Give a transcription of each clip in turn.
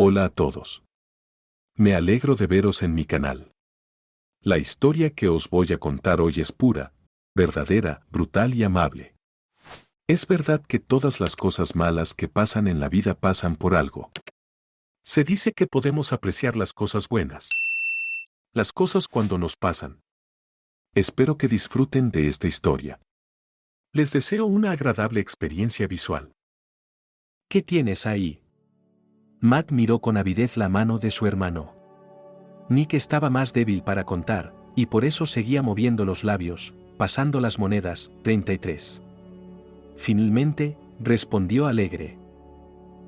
Hola a todos. Me alegro de veros en mi canal. La historia que os voy a contar hoy es pura, verdadera, brutal y amable. Es verdad que todas las cosas malas que pasan en la vida pasan por algo. Se dice que podemos apreciar las cosas buenas. Las cosas cuando nos pasan. Espero que disfruten de esta historia. Les deseo una agradable experiencia visual. ¿Qué tienes ahí? Matt miró con avidez la mano de su hermano. Nick estaba más débil para contar, y por eso seguía moviendo los labios, pasando las monedas. 33. Finalmente, respondió alegre.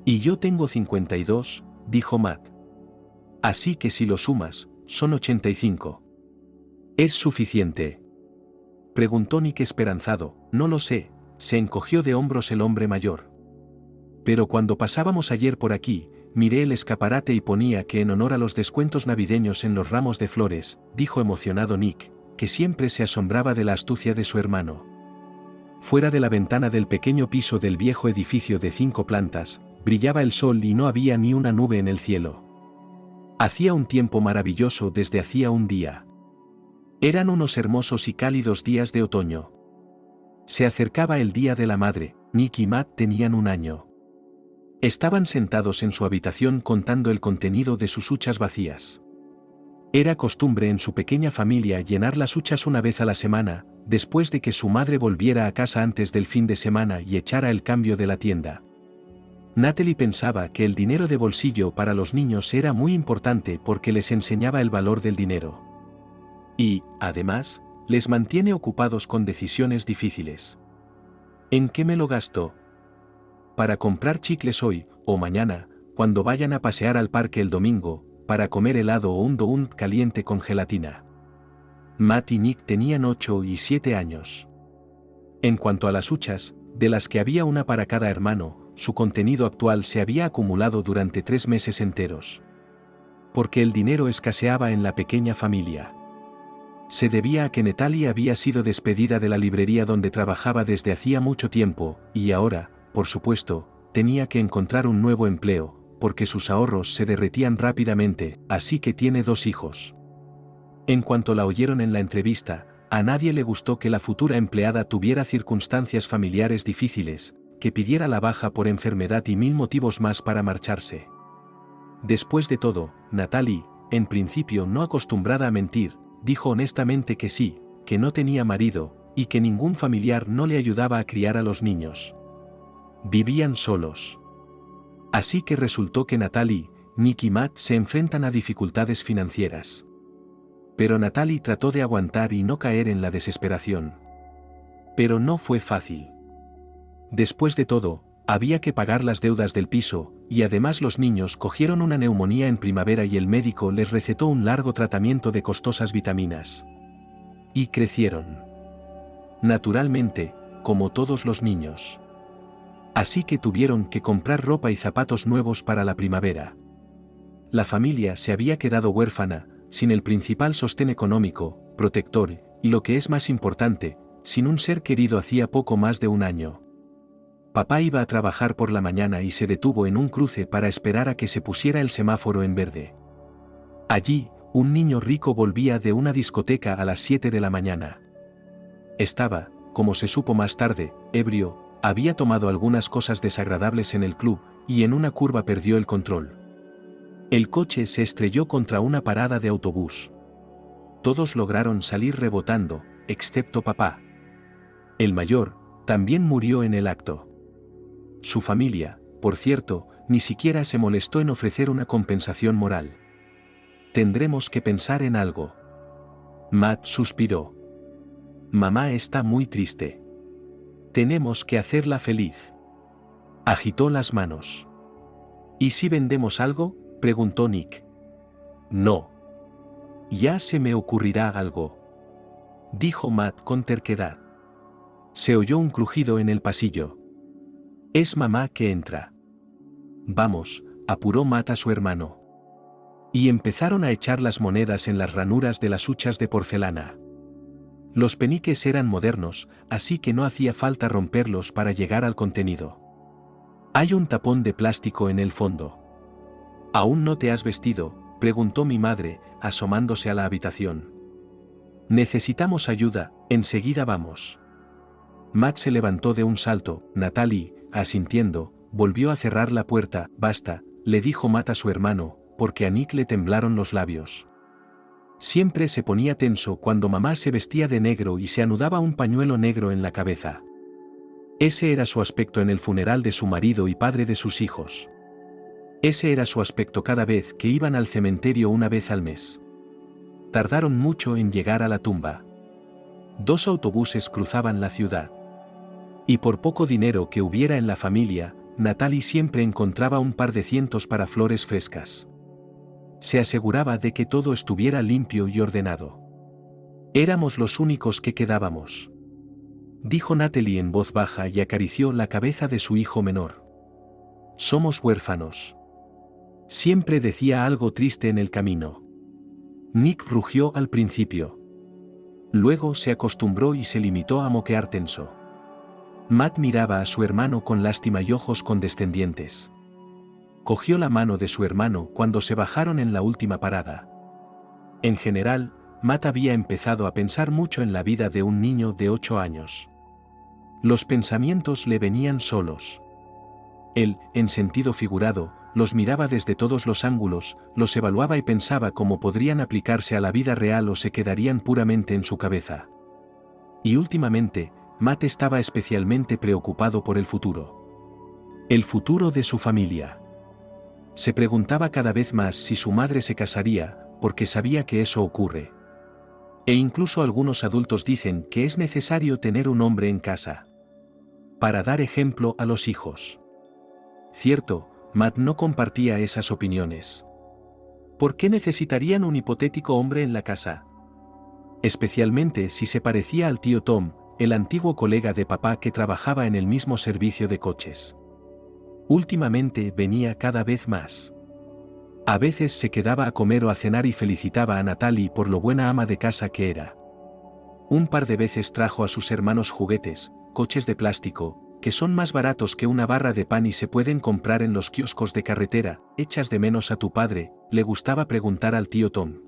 Y yo tengo 52, dijo Matt. Así que si lo sumas, son 85. ¿Es suficiente? Preguntó Nick esperanzado. No lo sé, se encogió de hombros el hombre mayor. Pero cuando pasábamos ayer por aquí, miré el escaparate y ponía que en honor a los descuentos navideños en los ramos de flores, dijo emocionado Nick, que siempre se asombraba de la astucia de su hermano. Fuera de la ventana del pequeño piso del viejo edificio de 5 plantas, brillaba el sol y no había ni una nube en el cielo. Hacía un tiempo maravilloso desde hacía un día. Eran unos hermosos y cálidos días de otoño. Se acercaba el Día de la Madre. Nick y Matt tenían 1 año. Estaban sentados en su habitación contando el contenido de sus huchas vacías. Era costumbre en su pequeña familia llenar las huchas una vez a la semana, después de que su madre volviera a casa antes del fin de semana y echara el cambio de la tienda. Natalie pensaba que el dinero de bolsillo para los niños era muy importante porque les enseñaba el valor del dinero. Y, además, les mantiene ocupados con decisiones difíciles. ¿En qué me lo gasto? Para comprar chicles hoy, o mañana, cuando vayan a pasear al parque el domingo, para comer helado o un donut caliente con gelatina. Matt y Nick tenían 8 y 7 años. En cuanto a las huchas, de las que había una para cada hermano, su contenido actual se había acumulado durante 3 meses enteros. Porque el dinero escaseaba en la pequeña familia. Se debía a que Natalie había sido despedida de la librería donde trabajaba desde hacía mucho tiempo, y ahora, por supuesto, tenía que encontrar un nuevo empleo, porque sus ahorros se derretían rápidamente, así que tiene 2 hijos. En cuanto la oyeron en la entrevista, a nadie le gustó que la futura empleada tuviera circunstancias familiares difíciles, que pidiera la baja por enfermedad y 1000 motivos más para marcharse. Después de todo, Natalie, en principio no acostumbrada a mentir, dijo honestamente que sí, que no tenía marido, y que ningún familiar no le ayudaba a criar a los niños. Vivían solos. Así que resultó que Natalie, Nick y Matt se enfrentan a dificultades financieras. Pero Natalie trató de aguantar y no caer en la desesperación. Pero no fue fácil. Después de todo, había que pagar las deudas del piso, y además los niños cogieron una neumonía en primavera y el médico les recetó un largo tratamiento de costosas vitaminas. Y crecieron. Naturalmente, como todos los niños. Así que tuvieron que comprar ropa y zapatos nuevos para la primavera. La familia se había quedado huérfana, sin el principal sostén económico, protector, y lo que es más importante, sin un ser querido hacía poco más de 1 año. Papá iba a trabajar por la mañana y se detuvo en un cruce para esperar a que se pusiera el semáforo en verde. Allí, un niño rico volvía de una discoteca a las 7 de la mañana. Estaba, como se supo más tarde, ebrio. Había tomado algunas cosas desagradables en el club, y en una curva perdió el control. El coche se estrelló contra una parada de autobús. Todos lograron salir rebotando, excepto papá. El mayor, también murió en el acto. Su familia, por cierto, ni siquiera se molestó en ofrecer una compensación moral. Tendremos que pensar en algo. Matt suspiró. Mamá está muy triste. Tenemos que hacerla feliz. Agitó las manos. ¿Y si vendemos algo?, preguntó Nick. No. Ya se me ocurrirá algo, dijo Matt con terquedad. Se oyó un crujido en el pasillo. Es mamá que entra. Vamos, apuró Matt a su hermano. Y empezaron a echar las monedas en las ranuras de las huchas de porcelana. Los peniques eran modernos, así que no hacía falta romperlos para llegar al contenido. Hay un tapón de plástico en el fondo. ¿Aún no te has vestido?, preguntó mi madre, asomándose a la habitación. Necesitamos ayuda, enseguida vamos. Matt se levantó de un salto. Natalie, asintiendo, volvió a cerrar la puerta. Basta, le dijo Matt a su hermano, porque a Nick le temblaron los labios. Siempre se ponía tenso cuando mamá se vestía de negro y se anudaba un pañuelo negro en la cabeza. Ese era su aspecto en el funeral de su marido y padre de sus hijos. Ese era su aspecto cada vez que iban al cementerio una vez al mes. Tardaron mucho en llegar a la tumba. 2 autobuses cruzaban la ciudad. Y por poco dinero que hubiera en la familia, Natalie siempre encontraba un par de cientos para flores frescas. Se aseguraba de que todo estuviera limpio y ordenado. Éramos los únicos que quedábamos, dijo Natalie en voz baja y acarició la cabeza de su hijo menor. Somos huérfanos. Siempre decía algo triste en el camino. Nick rugió al principio. Luego se acostumbró y se limitó a moquear tenso. Matt miraba a su hermano con lástima y ojos condescendientes. Cogió la mano de su hermano cuando se bajaron en la última parada. En general, Matt había empezado a pensar mucho en la vida de un niño de 8 años. Los pensamientos le venían solos. Él, en sentido figurado, los miraba desde todos los ángulos, los evaluaba y pensaba cómo podrían aplicarse a la vida real o se quedarían puramente en su cabeza. Y últimamente, Matt estaba especialmente preocupado por el futuro. El futuro de su familia. Se preguntaba cada vez más si su madre se casaría, porque sabía que eso ocurre. E incluso algunos adultos dicen que es necesario tener un hombre en casa para dar ejemplo a los hijos. Cierto, Matt no compartía esas opiniones. ¿Por qué necesitarían un hipotético hombre en la casa? Especialmente si se parecía al tío Tom, el antiguo colega de papá que trabajaba en el mismo servicio de coches. Últimamente venía cada vez más. A veces se quedaba a comer o a cenar y felicitaba a Natalie por lo buena ama de casa que era. Un par de veces trajo a sus hermanos juguetes, coches de plástico, que son más baratos que una barra de pan y se pueden comprar en los kioscos de carretera. ¿Echas de menos a tu padre?, le gustaba preguntar al tío Tom.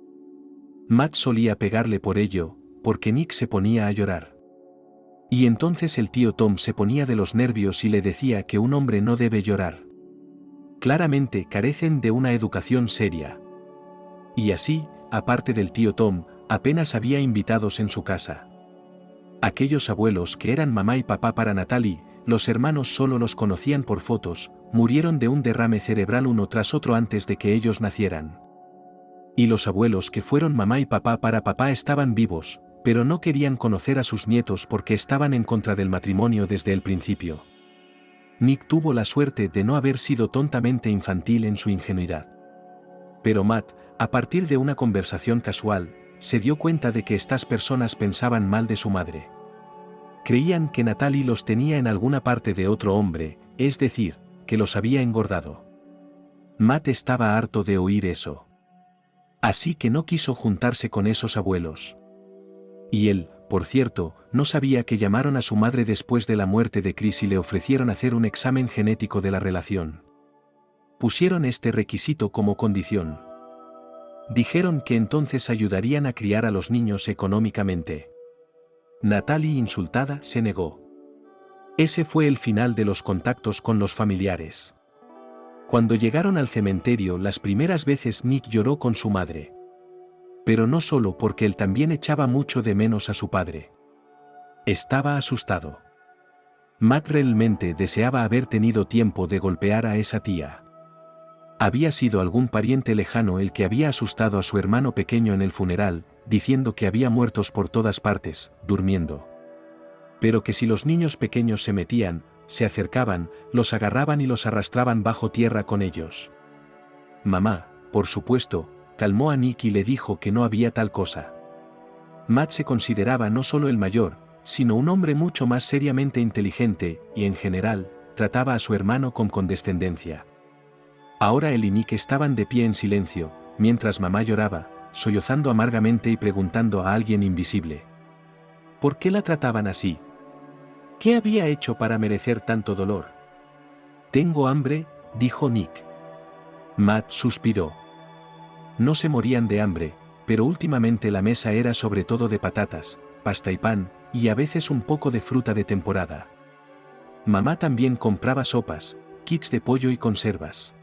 Matt solía pegarle por ello, porque Nick se ponía a llorar. Y entonces el tío Tom se ponía de los nervios y le decía que un hombre no debe llorar. Claramente carecen de una educación seria. Y así, aparte del tío Tom, apenas había invitados en su casa. Aquellos abuelos que eran mamá y papá para Natalie, los hermanos solo los conocían por fotos, murieron de un derrame cerebral uno tras otro antes de que ellos nacieran. Y los abuelos que fueron mamá y papá para papá estaban vivos, pero no querían conocer a sus nietos porque estaban en contra del matrimonio desde el principio. Nick tuvo la suerte de no haber sido tontamente infantil en su ingenuidad. Pero Matt, a partir de una conversación casual, se dio cuenta de que estas personas pensaban mal de su madre. Creían que Natalie los tenía en alguna parte de otro hombre, es decir, que los había engordado. Matt estaba harto de oír eso. Así que no quiso juntarse con esos abuelos. Y él, por cierto, no sabía que llamaron a su madre después de la muerte de Chris y le ofrecieron hacer un examen genético de la relación. Pusieron este requisito como condición. Dijeron que entonces ayudarían a criar a los niños económicamente. Natalie, insultada, se negó. Ese fue el final de los contactos con los familiares. Cuando llegaron al cementerio las primeras veces Nick lloró con su madre. Pero no solo porque él también echaba mucho de menos a su padre. Estaba asustado. Matt realmente deseaba haber tenido tiempo de golpear a esa tía. Había sido algún pariente lejano el que había asustado a su hermano pequeño en el funeral, diciendo que había muertos por todas partes, durmiendo. Pero que si los niños pequeños se metían, se acercaban, los agarraban y los arrastraban bajo tierra con ellos. Mamá, por supuesto, calmó a Nick y le dijo que no había tal cosa. Matt se consideraba no solo el mayor, sino un hombre mucho más seriamente inteligente, y en general, trataba a su hermano con condescendencia. Ahora él y Nick estaban de pie en silencio, mientras mamá lloraba, sollozando amargamente y preguntando a alguien invisible. ¿Por qué la trataban así? ¿Qué había hecho para merecer tanto dolor? Tengo hambre, dijo Nick. Matt suspiró. No se morían de hambre, pero últimamente la mesa era sobre todo de patatas, pasta y pan, y a veces un poco de fruta de temporada. Mamá también compraba sopas, kits de pollo y conservas.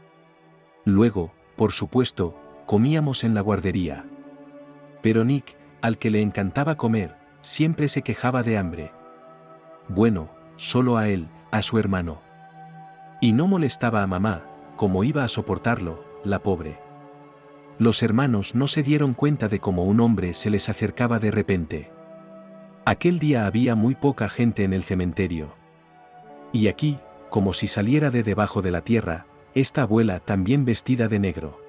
Luego, por supuesto, comíamos en la guardería. Pero Nick, al que le encantaba comer, siempre se quejaba de hambre. Bueno, solo a él, a su hermano. Y no molestaba a mamá, como iba a soportarlo, la pobre. Los hermanos no se dieron cuenta de cómo un hombre se les acercaba de repente. Aquel día había muy poca gente en el cementerio. Y aquí, como si saliera de debajo de la tierra, esta abuela también vestida de negro.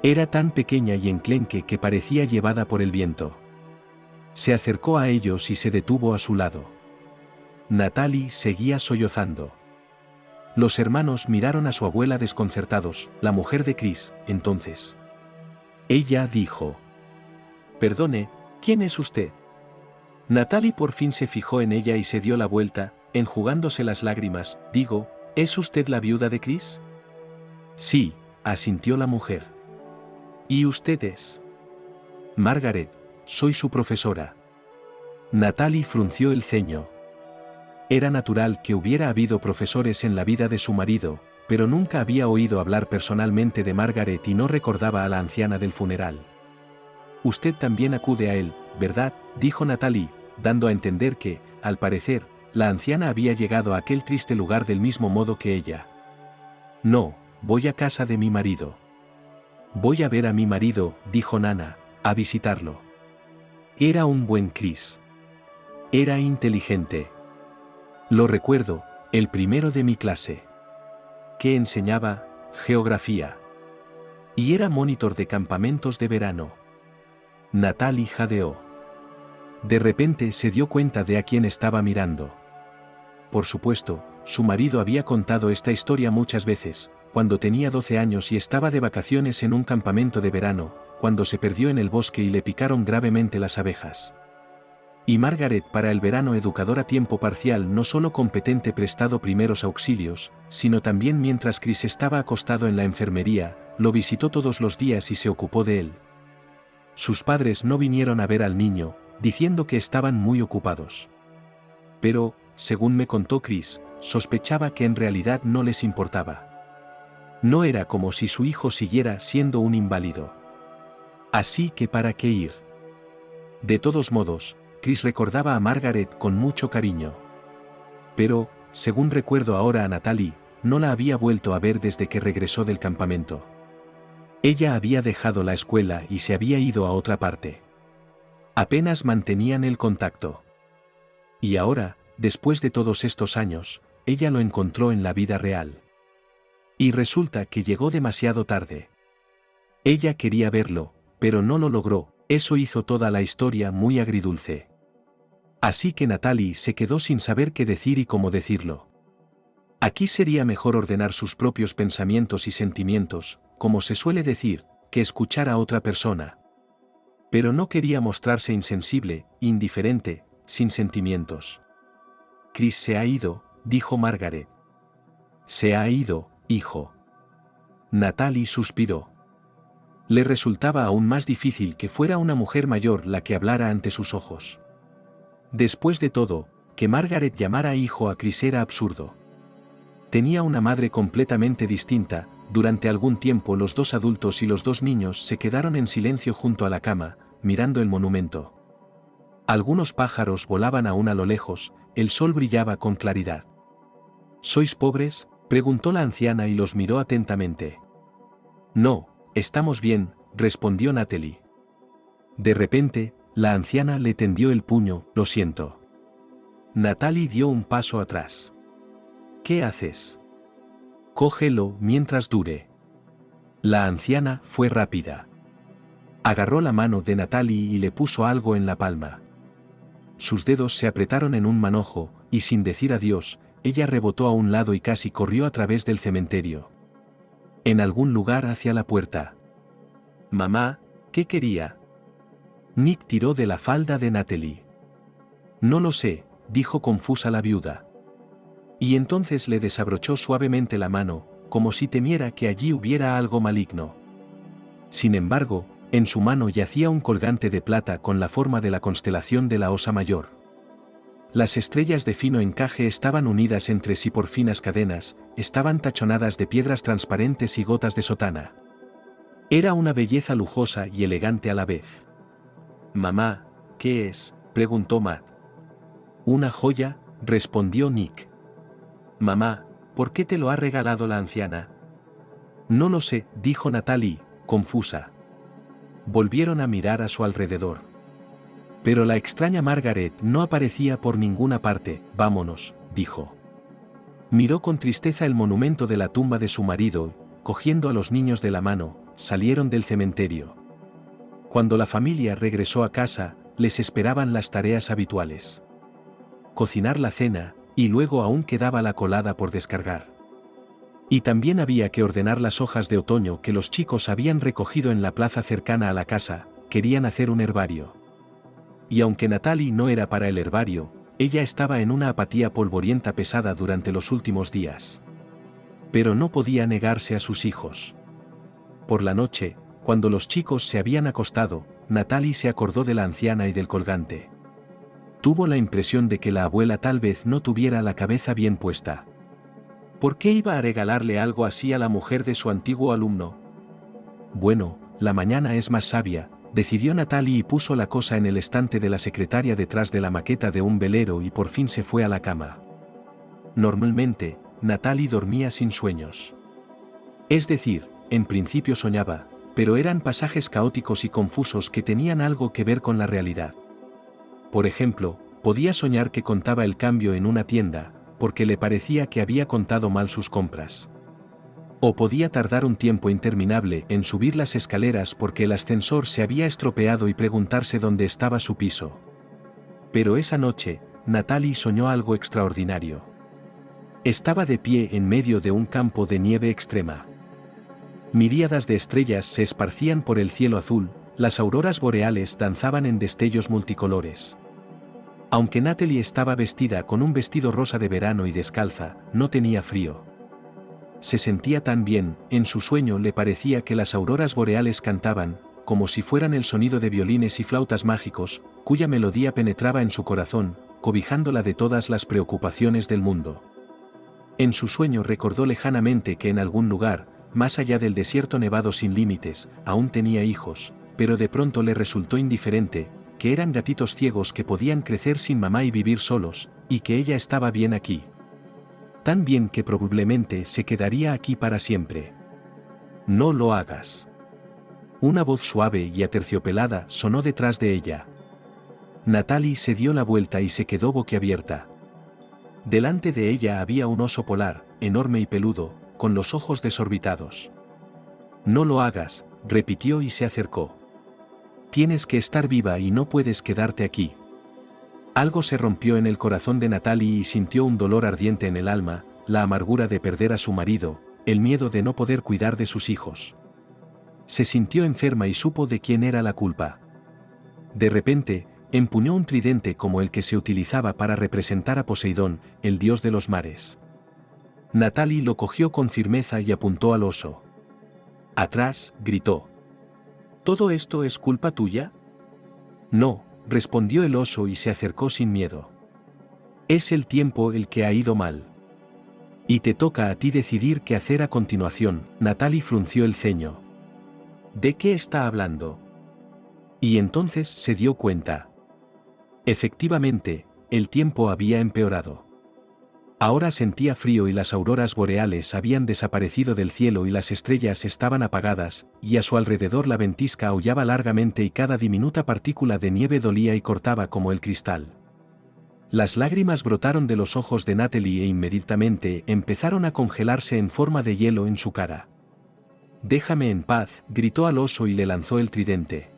Era tan pequeña y enclenque que parecía llevada por el viento. Se acercó a ellos y se detuvo a su lado. Natalie seguía sollozando. Los hermanos miraron a su abuela desconcertados, la mujer de Chris, entonces. Ella dijo: «Perdone, ¿quién es usted?» Natalie por fin se fijó en ella y se dio la vuelta, enjugándose las lágrimas. «Digo, ¿es usted la viuda de Chris?» «Sí», asintió la mujer. «¿Y usted es?» «Margaret, soy su profesora». Natalie frunció el ceño. Era natural que hubiera habido profesores en la vida de su marido, pero nunca había oído hablar personalmente de Margaret y no recordaba a la anciana del funeral. «Usted también acude a él, ¿verdad?», dijo Natalie, dando a entender que, al parecer, la anciana había llegado a aquel triste lugar del mismo modo que ella. «No, voy a casa de mi marido». «Voy a ver a mi marido», dijo Nana, «a visitarlo». Era un buen Chris. Era inteligente. Lo recuerdo, el primero de mi clase. Que enseñaba geografía. Y era monitor de campamentos de verano. Natalie jadeó. De repente se dio cuenta de a quién estaba mirando. Por supuesto, su marido había contado esta historia muchas veces, cuando tenía 12 años y estaba de vacaciones en un campamento de verano, cuando se perdió en el bosque y le picaron gravemente las abejas. Y Margaret para el verano educador a tiempo parcial no solo competente prestado primeros auxilios, sino también mientras Chris estaba acostado en la enfermería, lo visitó todos los días y se ocupó de él. Sus padres no vinieron a ver al niño, diciendo que estaban muy ocupados. Pero, según me contó Chris, sospechaba que en realidad no les importaba. No era como si su hijo siguiera siendo un inválido. Así que ¿para qué ir? De todos modos, Chris recordaba a Margaret con mucho cariño. Pero, según recuerdo ahora a Natalie, no la había vuelto a ver desde que regresó del campamento. Ella había dejado la escuela y se había ido a otra parte. Apenas mantenían el contacto. Y ahora, después de todos estos años, ella lo encontró en la vida real. Y resulta que llegó demasiado tarde. Ella quería verlo, pero no lo logró, eso hizo toda la historia muy agridulce. Así que Natalie se quedó sin saber qué decir y cómo decirlo. Aquí sería mejor ordenar sus propios pensamientos y sentimientos, como se suele decir, que escuchar a otra persona. Pero no quería mostrarse insensible, indiferente, sin sentimientos. Chris se ha ido, dijo Margaret. Se ha ido, hijo. Natalie suspiró. Le resultaba aún más difícil que fuera una mujer mayor la que hablara ante sus ojos. Después de todo, que Margaret llamara hijo a Chris era absurdo. Tenía una madre completamente distinta. Durante algún tiempo los dos adultos y los dos niños se quedaron en silencio junto a la cama, mirando el monumento. Algunos pájaros volaban aún a lo lejos, el sol brillaba con claridad. ¿Sois pobres?, preguntó la anciana y los miró atentamente. No, estamos bien, respondió Natalie. De repente, la anciana le tendió el puño. Lo siento. Natalie dio un paso atrás. ¿Qué haces? Cógelo mientras dure. La anciana fue rápida. Agarró la mano de Natalie y le puso algo en la palma. Sus dedos se apretaron en un manojo, y sin decir adiós, ella rebotó a un lado y casi corrió a través del cementerio. En algún lugar hacia la puerta. Mamá, ¿qué quería? Nick tiró de la falda de Natalie. No lo sé, dijo confusa la viuda. Y entonces le desabrochó suavemente la mano, como si temiera que allí hubiera algo maligno. Sin embargo, en su mano yacía un colgante de plata con la forma de la constelación de la Osa Mayor. Las estrellas de fino encaje estaban unidas entre sí por finas cadenas, estaban tachonadas de piedras transparentes y gotas de sotana. Era una belleza lujosa y elegante a la vez. «Mamá, ¿qué es?», preguntó Matt. «Una joya», respondió Nick. «Mamá, ¿por qué te lo ha regalado la anciana?». «No lo sé», dijo Natalie, confusa. Volvieron a mirar a su alrededor. Pero la extraña Margaret no aparecía por ninguna parte. «Vámonos», dijo. Miró con tristeza el monumento de la tumba de su marido, cogiendo a los niños de la mano, salieron del cementerio. Cuando la familia regresó a casa, les esperaban las tareas habituales. Cocinar la cena, y luego aún quedaba la colada por descargar. Y también había que ordenar las hojas de otoño que los chicos habían recogido en la plaza cercana a la casa, querían hacer un herbario. Y aunque Natalie no era para el herbario, ella estaba en una apatía polvorienta pesada durante los últimos días. Pero no podía negarse a sus hijos. Por la noche, cuando los chicos se habían acostado, Natalie se acordó de la anciana y del colgante. Tuvo la impresión de que la abuela tal vez no tuviera la cabeza bien puesta. ¿Por qué iba a regalarle algo así a la mujer de su antiguo alumno? Bueno, la mañana es más sabia, decidió Natalie y puso la cosa en el estante de la secretaria detrás de la maqueta de un velero y por fin se fue a la cama. Normalmente, Natalie dormía sin sueños. Es decir, en principio soñaba, pero eran pasajes caóticos y confusos que tenían algo que ver con la realidad. Por ejemplo, podía soñar que contaba el cambio en una tienda, porque le parecía que había contado mal sus compras. O podía tardar un tiempo interminable en subir las escaleras porque el ascensor se había estropeado y preguntarse dónde estaba su piso. Pero esa noche, Natalie soñó algo extraordinario. Estaba de pie en medio de un campo de nieve extrema. Miríadas de estrellas se esparcían por el cielo azul, las auroras boreales danzaban en destellos multicolores. Aunque Natalie estaba vestida con un vestido rosa de verano y descalza, no tenía frío. Se sentía tan bien, en su sueño le parecía que las auroras boreales cantaban, como si fueran el sonido de violines y flautas mágicos, cuya melodía penetraba en su corazón, cobijándola de todas las preocupaciones del mundo. En su sueño recordó lejanamente que en algún lugar, más allá del desierto nevado sin límites, aún tenía hijos, pero de pronto le resultó indiferente, que eran gatitos ciegos que podían crecer sin mamá y vivir solos, y que ella estaba bien aquí. Tan bien que probablemente se quedaría aquí para siempre. «No lo hagas». Una voz suave y aterciopelada sonó detrás de ella. Natalie se dio la vuelta y se quedó boquiabierta. Delante de ella había un oso polar, enorme y peludo, con los ojos desorbitados. «No lo hagas», repitió y se acercó. «Tienes que estar viva y no puedes quedarte aquí». Algo se rompió en el corazón de Natalie y sintió un dolor ardiente en el alma, la amargura de perder a su marido, el miedo de no poder cuidar de sus hijos. Se sintió enferma y supo de quién era la culpa. De repente, empuñó un tridente como el que se utilizaba para representar a Poseidón, el dios de los mares. Natalie lo cogió con firmeza y apuntó al oso. «Atrás», gritó. «¿Todo esto es culpa tuya?». «No», respondió el oso y se acercó sin miedo. «Es el tiempo el que ha ido mal. Y te toca a ti decidir qué hacer a continuación». Natalie frunció el ceño. «¿De qué está hablando?». Y entonces se dio cuenta. Efectivamente, el tiempo había empeorado. Ahora sentía frío y las auroras boreales habían desaparecido del cielo y las estrellas estaban apagadas, y a su alrededor la ventisca aullaba largamente y cada diminuta partícula de nieve dolía y cortaba como el cristal. Las lágrimas brotaron de los ojos de Natalie e inmediatamente empezaron a congelarse en forma de hielo en su cara. «Déjame en paz», gritó al oso y le lanzó el tridente.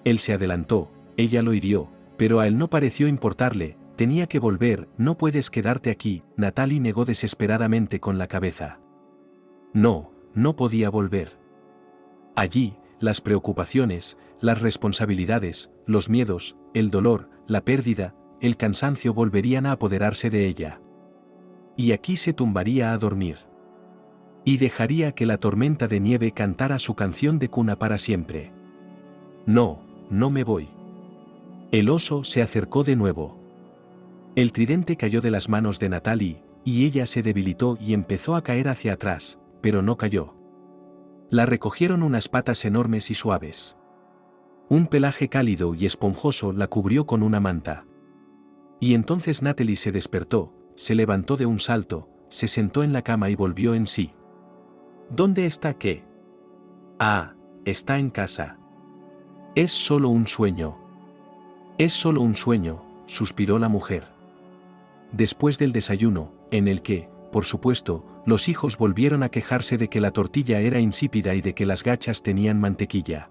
Él se adelantó, ella lo hirió, pero a él no pareció importarle. «Tenía que volver, no puedes quedarte aquí», Natalie negó desesperadamente con la cabeza. No, no podía volver. Allí, las preocupaciones, las responsabilidades, los miedos, el dolor, la pérdida, el cansancio volverían a apoderarse de ella. Y aquí se tumbaría a dormir. Y dejaría que la tormenta de nieve cantara su canción de cuna para siempre. No, no me voy. El oso se acercó de nuevo. El tridente cayó de las manos de Natalie, y ella se debilitó y empezó a caer hacia atrás, pero no cayó. La recogieron unas patas enormes y suaves. Un pelaje cálido y esponjoso la cubrió con una manta. Y entonces Natalie se despertó, se levantó de un salto, se sentó en la cama y volvió en sí. ¿Dónde está qué? Ah, está en casa. Es solo un sueño. Es solo un sueño, suspiró la mujer. Después del desayuno, en el que, por supuesto, los hijos volvieron a quejarse de que la tortilla era insípida y de que las gachas tenían mantequilla.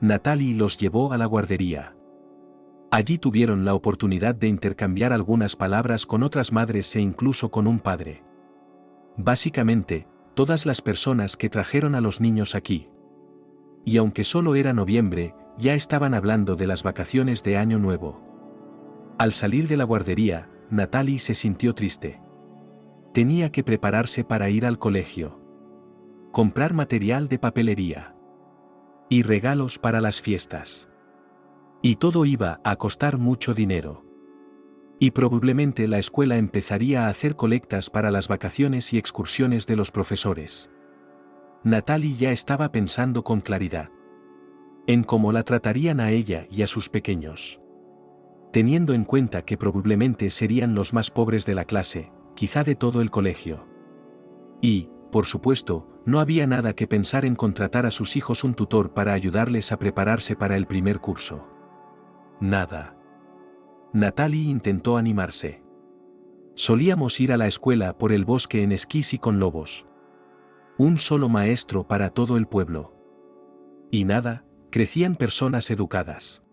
Natalie los llevó a la guardería. Allí tuvieron la oportunidad de intercambiar algunas palabras con otras madres e incluso con un padre. Básicamente, todas las personas que trajeron a los niños aquí. Y aunque solo era noviembre, ya estaban hablando de las vacaciones de Año Nuevo. Al salir de la guardería, Natalie se sintió triste. Tenía que prepararse para ir al colegio. Comprar material de papelería. Y regalos para las fiestas. Y todo iba a costar mucho dinero. Y probablemente la escuela empezaría a hacer colectas para las vacaciones y excursiones de los profesores. Natalie ya estaba pensando con claridad en cómo la tratarían a ella y a sus pequeños. Teniendo en cuenta que probablemente serían los más pobres de la clase, quizá de todo el colegio. Y, por supuesto, no había nada que pensar en contratar a sus hijos un tutor para ayudarles a prepararse para el primer curso. Nada. Natalie intentó animarse. Solíamos ir a la escuela por el bosque en esquís y con lobos. Un solo maestro para todo el pueblo. Y nada, crecían personas educadas.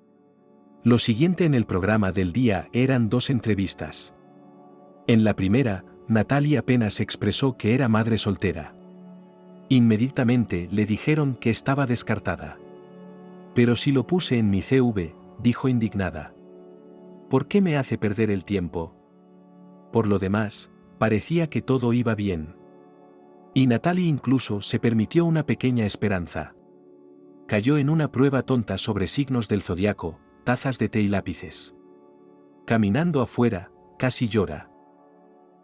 Lo siguiente en el programa del día eran 2 entrevistas. En la primera, Natalie apenas expresó que era madre soltera. Inmediatamente le dijeron que estaba descartada. Pero si lo puse en mi CV, dijo indignada. ¿Por qué me hace perder el tiempo? Por lo demás, parecía que todo iba bien. Y Natalie incluso se permitió una pequeña esperanza. Cayó en una prueba tonta sobre signos del zodiaco, tazas de té y lápices. Caminando afuera, casi llora.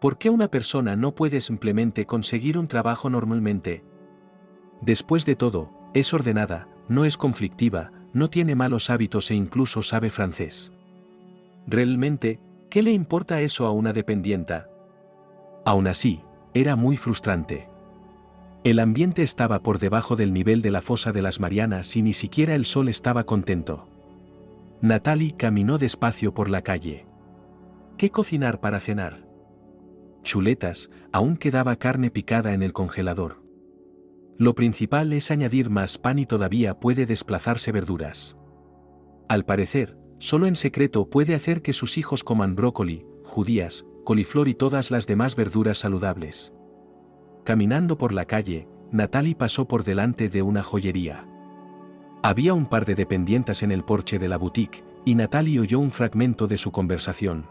¿Por qué una persona no puede simplemente conseguir un trabajo normalmente? Después de todo, es ordenada, no es conflictiva, no tiene malos hábitos e incluso sabe francés. ¿Realmente, qué le importa eso a una dependienta? Aún así, era muy frustrante. El ambiente estaba por debajo del nivel de la fosa de las Marianas y ni siquiera el sol estaba contento. Natalie caminó despacio por la calle. ¿Qué cocinar para cenar? Chuletas, aún quedaba carne picada en el congelador. Lo principal es añadir más pan y todavía puede desplazarse verduras. Al parecer, solo en secreto puede hacer que sus hijos coman brócoli, judías, coliflor y todas las demás verduras saludables. Caminando por la calle, Natalie pasó por delante de una joyería. Había un par de dependientas en el porche de la boutique, y Natalie oyó un fragmento de su conversación.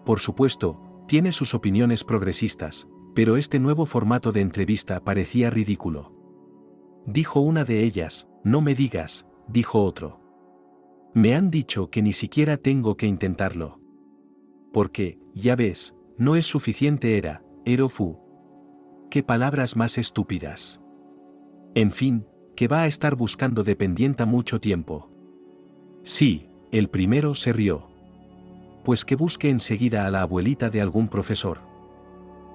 Por supuesto, tiene sus opiniones progresistas, pero este nuevo formato de entrevista parecía ridículo. Dijo una de ellas, no me digas, dijo otro. Me han dicho que ni siquiera tengo que intentarlo. Porque, ya ves, no es suficiente fu. Qué palabras más estúpidas. En fin, que va a estar buscando dependienta mucho tiempo. Sí, el primero se rió. Pues que busque enseguida a la abuelita de algún profesor.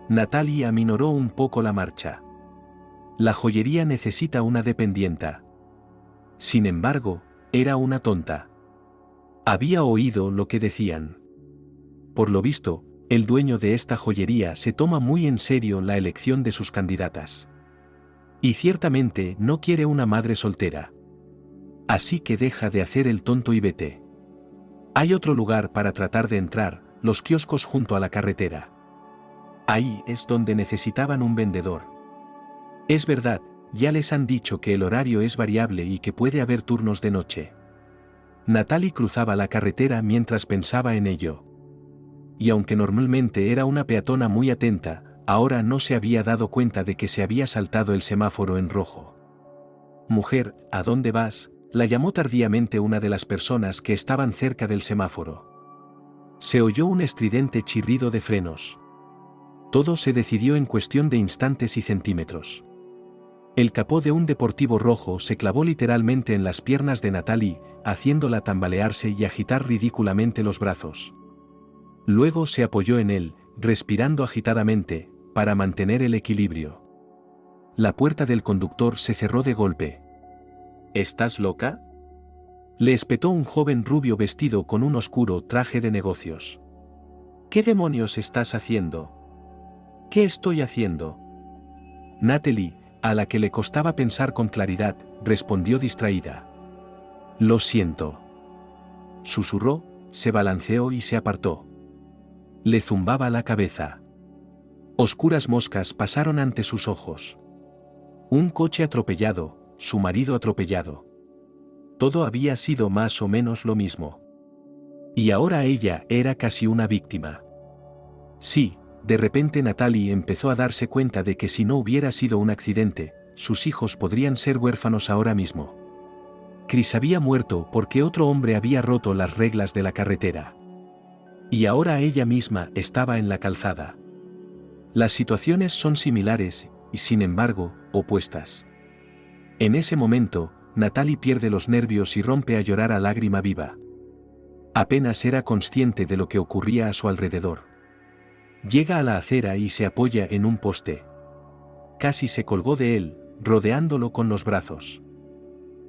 Natalie aminoró un poco la marcha. La joyería necesita una dependienta. Sin embargo, era una tonta. Había oído lo que decían. Por lo visto, el dueño de esta joyería se toma muy en serio la elección de sus candidatas. Y ciertamente no quiere una madre soltera. Así que deja de hacer el tonto y vete. Hay otro lugar para tratar de entrar, los kioscos junto a la carretera. Ahí es donde necesitaban un vendedor. Es verdad, ya les han dicho que el horario es variable y que puede haber turnos de noche. Natalie cruzaba la carretera mientras pensaba en ello. Y aunque normalmente era una peatona muy atenta, ahora no se había dado cuenta de que se había saltado el semáforo en rojo. «Mujer, ¿a dónde vas?», la llamó tardíamente una de las personas que estaban cerca del semáforo. Se oyó un estridente chirrido de frenos. Todo se decidió en cuestión de instantes y centímetros. El capó de un deportivo rojo se clavó literalmente en las piernas de Natalie, haciéndola tambalearse y agitar ridículamente los brazos. Luego se apoyó en él, respirando agitadamente, para mantener el equilibrio. La puerta del conductor se cerró de golpe. «¿Estás loca?», le espetó un joven rubio vestido con un oscuro traje de negocios. «¿Qué demonios estás haciendo?». «¿Qué estoy haciendo?». Natalie, a la que le costaba pensar con claridad, respondió distraída. «Lo siento», susurró, se balanceó y se apartó. Le zumbaba la cabeza. Oscuras moscas pasaron ante sus ojos. Un coche atropellado, su marido atropellado. Todo había sido más o menos lo mismo. Y ahora ella era casi una víctima. Sí, de repente Natalie empezó a darse cuenta de que si no hubiera sido un accidente, sus hijos podrían ser huérfanos ahora mismo. Chris había muerto porque otro hombre había roto las reglas de la carretera. Y ahora ella misma estaba en la calzada. Las situaciones son similares, y sin embargo, opuestas. En ese momento, Natalie pierde los nervios y rompe a llorar a lágrima viva. Apenas era consciente de lo que ocurría a su alrededor. Llega a la acera y se apoya en un poste. Casi se colgó de él, rodeándolo con los brazos.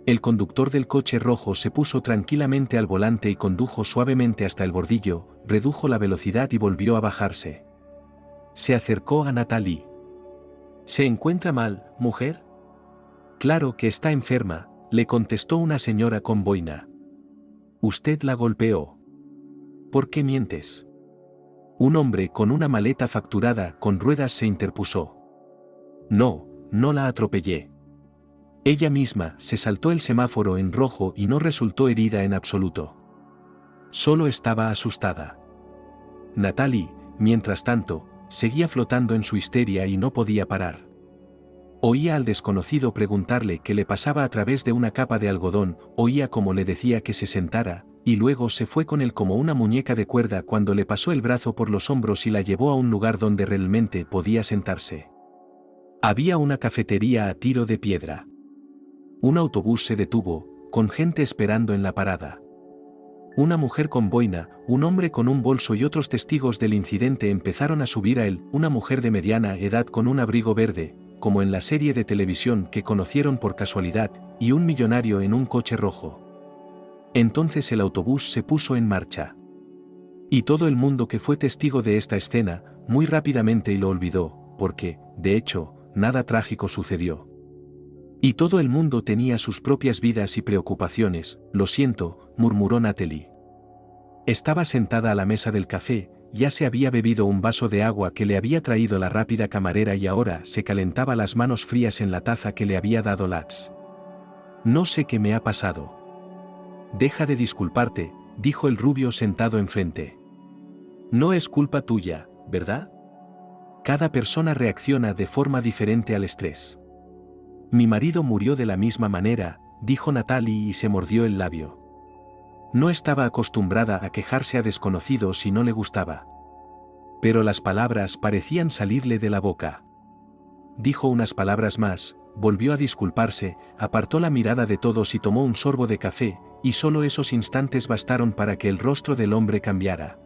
El conductor del coche rojo se puso tranquilamente al volante y condujo suavemente hasta el bordillo, redujo la velocidad y volvió a bajarse. Se acercó a Natalie. «¿Se encuentra mal, mujer?». «Claro que está enferma», le contestó una señora con boina. «Usted la golpeó». «¿Por qué mientes?». Un hombre con una maleta facturada con ruedas se interpuso. «No, no la atropellé». Ella misma se saltó el semáforo en rojo y no resultó herida en absoluto. Solo estaba asustada. Natalie, mientras tanto, seguía flotando en su histeria y no podía parar. Oía al desconocido preguntarle qué le pasaba a través de una capa de algodón, oía cómo le decía que se sentara, y luego se fue con él como una muñeca de cuerda cuando le pasó el brazo por los hombros y la llevó a un lugar donde realmente podía sentarse. Había una cafetería a tiro de piedra. Un autobús se detuvo, con gente esperando en la parada. Una mujer con boina, un hombre con un bolso y otros testigos del incidente empezaron a subir a él, una mujer de mediana edad con un abrigo verde, como en la serie de televisión que conocieron por casualidad, y un millonario en un coche rojo. Entonces el autobús se puso en marcha. Y todo el mundo que fue testigo de esta escena, muy rápidamente y lo olvidó, porque, de hecho, nada trágico sucedió. Y todo el mundo tenía sus propias vidas y preocupaciones. «Lo siento», murmuró Natalie. Estaba sentada a la mesa del café, ya se había bebido un vaso de agua que le había traído la rápida camarera y ahora se calentaba las manos frías en la taza que le había dado Lats. «No sé qué me ha pasado». «Deja de disculparte», dijo el rubio sentado enfrente. «No es culpa tuya, ¿verdad? Cada persona reacciona de forma diferente al estrés». «Mi marido murió de la misma manera», dijo Natalie y se mordió el labio. No estaba acostumbrada a quejarse a desconocidos si no le gustaba. Pero las palabras parecían salirle de la boca. Dijo unas palabras más, volvió a disculparse, apartó la mirada de todos y tomó un sorbo de café, y solo esos instantes bastaron para que el rostro del hombre cambiara.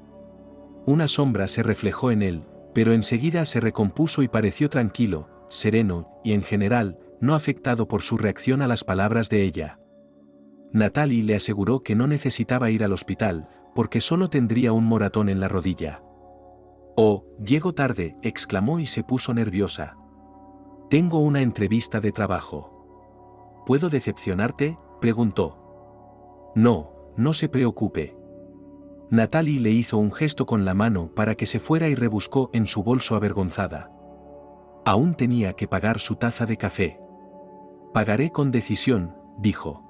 Una sombra se reflejó en él, pero enseguida se recompuso y pareció tranquilo, sereno, y en general, no afectado por su reacción a las palabras de ella. Natalie le aseguró que no necesitaba ir al hospital, porque solo tendría un moratón en la rodilla. «Oh, llego tarde», exclamó y se puso nerviosa. «Tengo una entrevista de trabajo». «¿Puedo decepcionarte?», preguntó. «No, no se preocupe». Natalie le hizo un gesto con la mano para que se fuera y rebuscó en su bolso avergonzada. Aún tenía que pagar su taza de café. «Pagaré con decisión», dijo.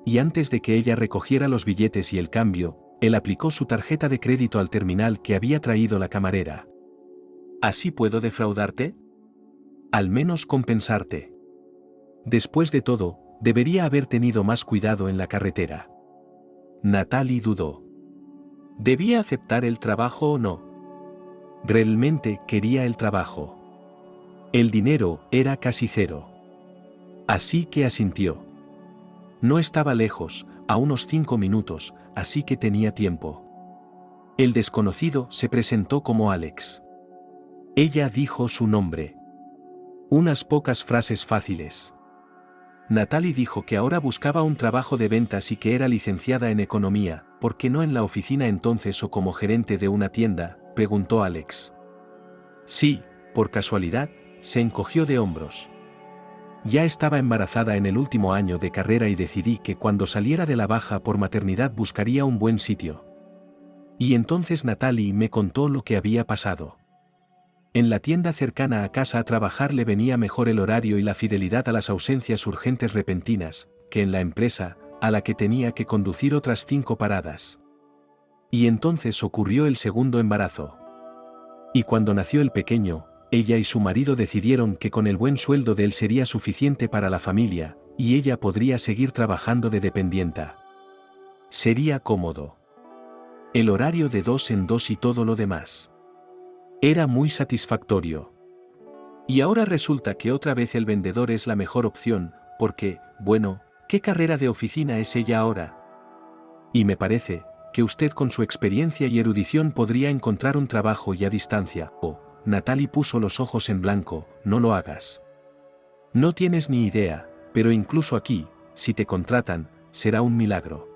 Y antes de que ella recogiera los billetes y el cambio, él aplicó su tarjeta de crédito al terminal que había traído la camarera. ¿Así puedo defraudarte? Al menos compensarte. Después de todo, debería haber tenido más cuidado en la carretera. Natalie dudó. ¿Debía aceptar el trabajo o no? Realmente quería el trabajo. El dinero era casi cero. Así que asintió. No estaba lejos, a unos 5 minutos, así que tenía tiempo. El desconocido se presentó como Alex. Ella dijo su nombre. Unas pocas frases fáciles. Natalie dijo que ahora buscaba un trabajo de ventas y que era licenciada en economía. ¿Por qué no en la oficina entonces o como gerente de una tienda?, preguntó Alex. Sí, por casualidad, se encogió de hombros. Ya estaba embarazada en el último año de carrera y decidí que cuando saliera de la baja por maternidad buscaría un buen sitio. Y entonces Natalie me contó lo que había pasado. En la tienda cercana a casa a trabajar le venía mejor el horario y la fidelidad a las ausencias urgentes repentinas, que en la empresa, a la que tenía que conducir otras 5 paradas. Y entonces ocurrió el segundo embarazo. Y cuando nació el pequeño, ella y su marido decidieron que con el buen sueldo de él sería suficiente para la familia, y ella podría seguir trabajando de dependienta. Sería cómodo. El horario de 2 en 2 y todo lo demás. Era muy satisfactorio. Y ahora resulta que otra vez el vendedor es la mejor opción, porque, bueno, ¿qué carrera de oficina es ella ahora? Y me parece que usted con su experiencia y erudición podría encontrar un trabajo y a distancia. Oh, Natalie puso los ojos en blanco, no lo hagas. No tienes ni idea, pero incluso aquí, si te contratan, será un milagro.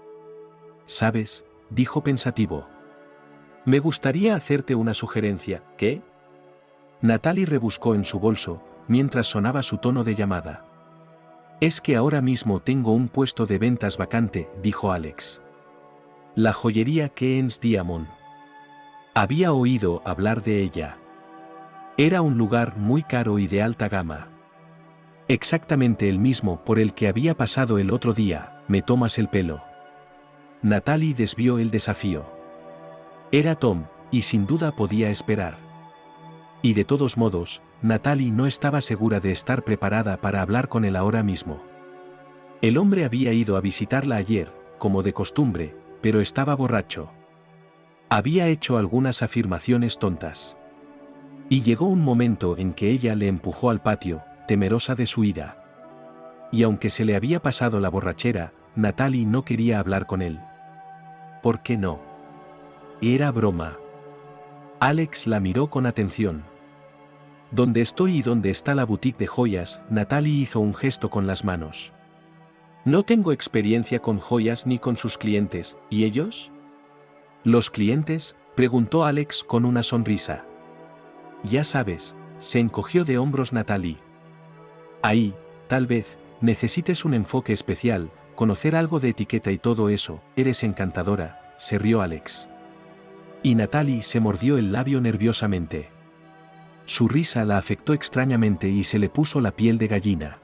¿Sabes?, dijo pensativo. Me gustaría hacerte una sugerencia. ¿Qué? Natalie rebuscó en su bolso, mientras sonaba su tono de llamada. Es que ahora mismo tengo un puesto de ventas vacante, dijo Alex. La joyería Keens Diamond. Había oído hablar de ella. Era un lugar muy caro y de alta gama. Exactamente el mismo por el que había pasado el otro día. ¿Me tomas el pelo? Natalie desvió el desafío. Era Tom, y sin duda podía esperar. Y de todos modos, Natalie no estaba segura de estar preparada para hablar con él ahora mismo. El hombre había ido a visitarla ayer, como de costumbre, pero estaba borracho. Había hecho algunas afirmaciones tontas. Y llegó un momento en que ella le empujó al patio, temerosa de su ira. Y aunque se le había pasado la borrachera, Natalie no quería hablar con él. ¿Por qué no? Era broma. Alex la miró con atención. ¿Dónde estoy y dónde está la boutique de joyas? Natalie hizo un gesto con las manos. No tengo experiencia con joyas ni con sus clientes, ¿y ellos? ¿Los clientes?, preguntó Alex con una sonrisa. Ya sabes, se encogió de hombros Natalie. Ahí, tal vez, necesites un enfoque especial, conocer algo de etiqueta y todo eso. Eres encantadora, se rió Alex. Y Natalie se mordió el labio nerviosamente. Su risa la afectó extrañamente y se le puso la piel de gallina.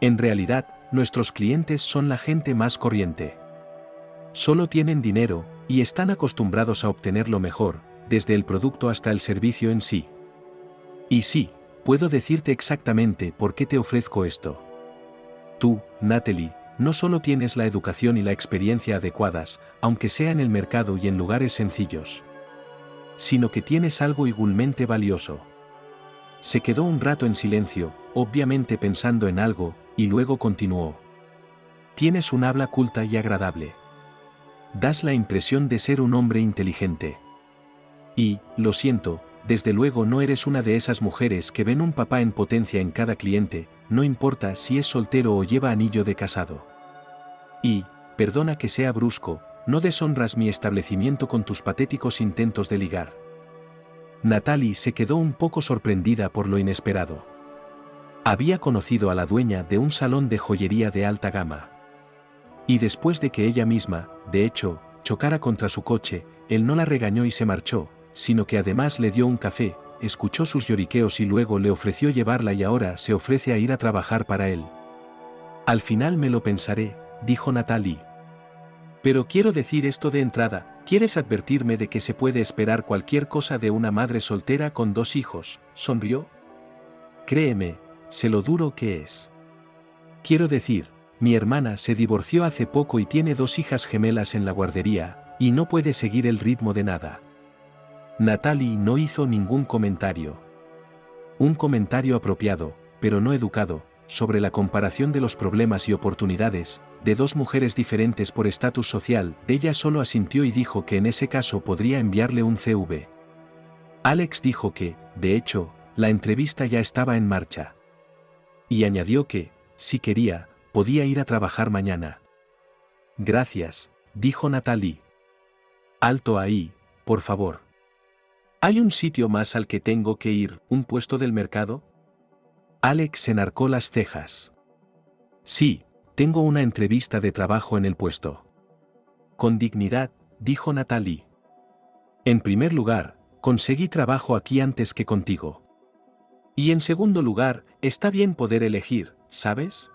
En realidad, nuestros clientes son la gente más corriente. Solo tienen dinero, y están acostumbrados a obtener lo mejor, desde el producto hasta el servicio en sí. Y sí, puedo decirte exactamente por qué te ofrezco esto. Tú, Natalie, no solo tienes la educación y la experiencia adecuadas, aunque sea en el mercado y en lugares sencillos, sino que tienes algo igualmente valioso. Se quedó un rato en silencio, obviamente pensando en algo, y luego continuó. Tienes un habla culta y agradable. Das la impresión de ser un hombre inteligente. Y, lo siento, desde luego no eres una de esas mujeres que ven un papá en potencia en cada cliente, no importa si es soltero o lleva anillo de casado. Y, perdona que sea brusco, no deshonras mi establecimiento con tus patéticos intentos de ligar. Natalie se quedó un poco sorprendida por lo inesperado. Había conocido a la dueña de un salón de joyería de alta gama. Y después de que ella misma, de hecho, chocara contra su coche, él no la regañó y se marchó, sino que además le dio un café, escuchó sus lloriqueos y luego le ofreció llevarla y ahora se ofrece a ir a trabajar para él. Al final me lo pensaré, dijo Natalie. Pero quiero decir esto de entrada, ¿Quieres advertirme de que se puede esperar cualquier cosa de una madre soltera con 2 hijos? Sonrió. Créeme, sé lo duro que es. Quiero decir, mi hermana se divorció hace poco y tiene 2 hijas gemelas en la guardería, y no puede seguir el ritmo de nada. Natalie no hizo ningún comentario. Un comentario apropiado, pero no educado, sobre la comparación de los problemas y oportunidades de 2 mujeres diferentes por estatus social. Ella solo asintió y dijo que en ese caso podría enviarle un CV. Alex dijo que, de hecho, la entrevista ya estaba en marcha. Y añadió que, si quería, podía ir a trabajar mañana. Gracias, dijo Natalie. Alto ahí, por favor. ¿Hay un sitio más al que tengo que ir, un puesto del mercado? Alex enarcó las cejas. Sí, tengo una entrevista de trabajo en el puesto. Con dignidad, dijo Natalie. En primer lugar, conseguí trabajo aquí antes que contigo. Y en segundo lugar, está bien poder elegir, ¿sabes?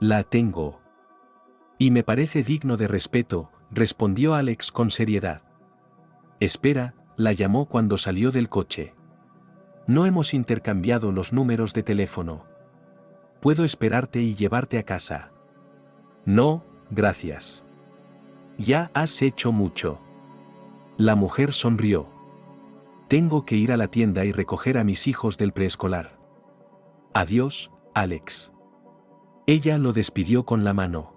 La tengo. Y me parece digno de respeto, respondió Alex con seriedad. Espera, la llamó cuando salió del coche. No hemos intercambiado los números de teléfono. Puedo esperarte y llevarte a casa. No, gracias. Ya has hecho mucho. La mujer sonrió. Tengo que ir a la tienda y recoger a mis hijos del preescolar. Adiós, Alex. Ella lo despidió con la mano.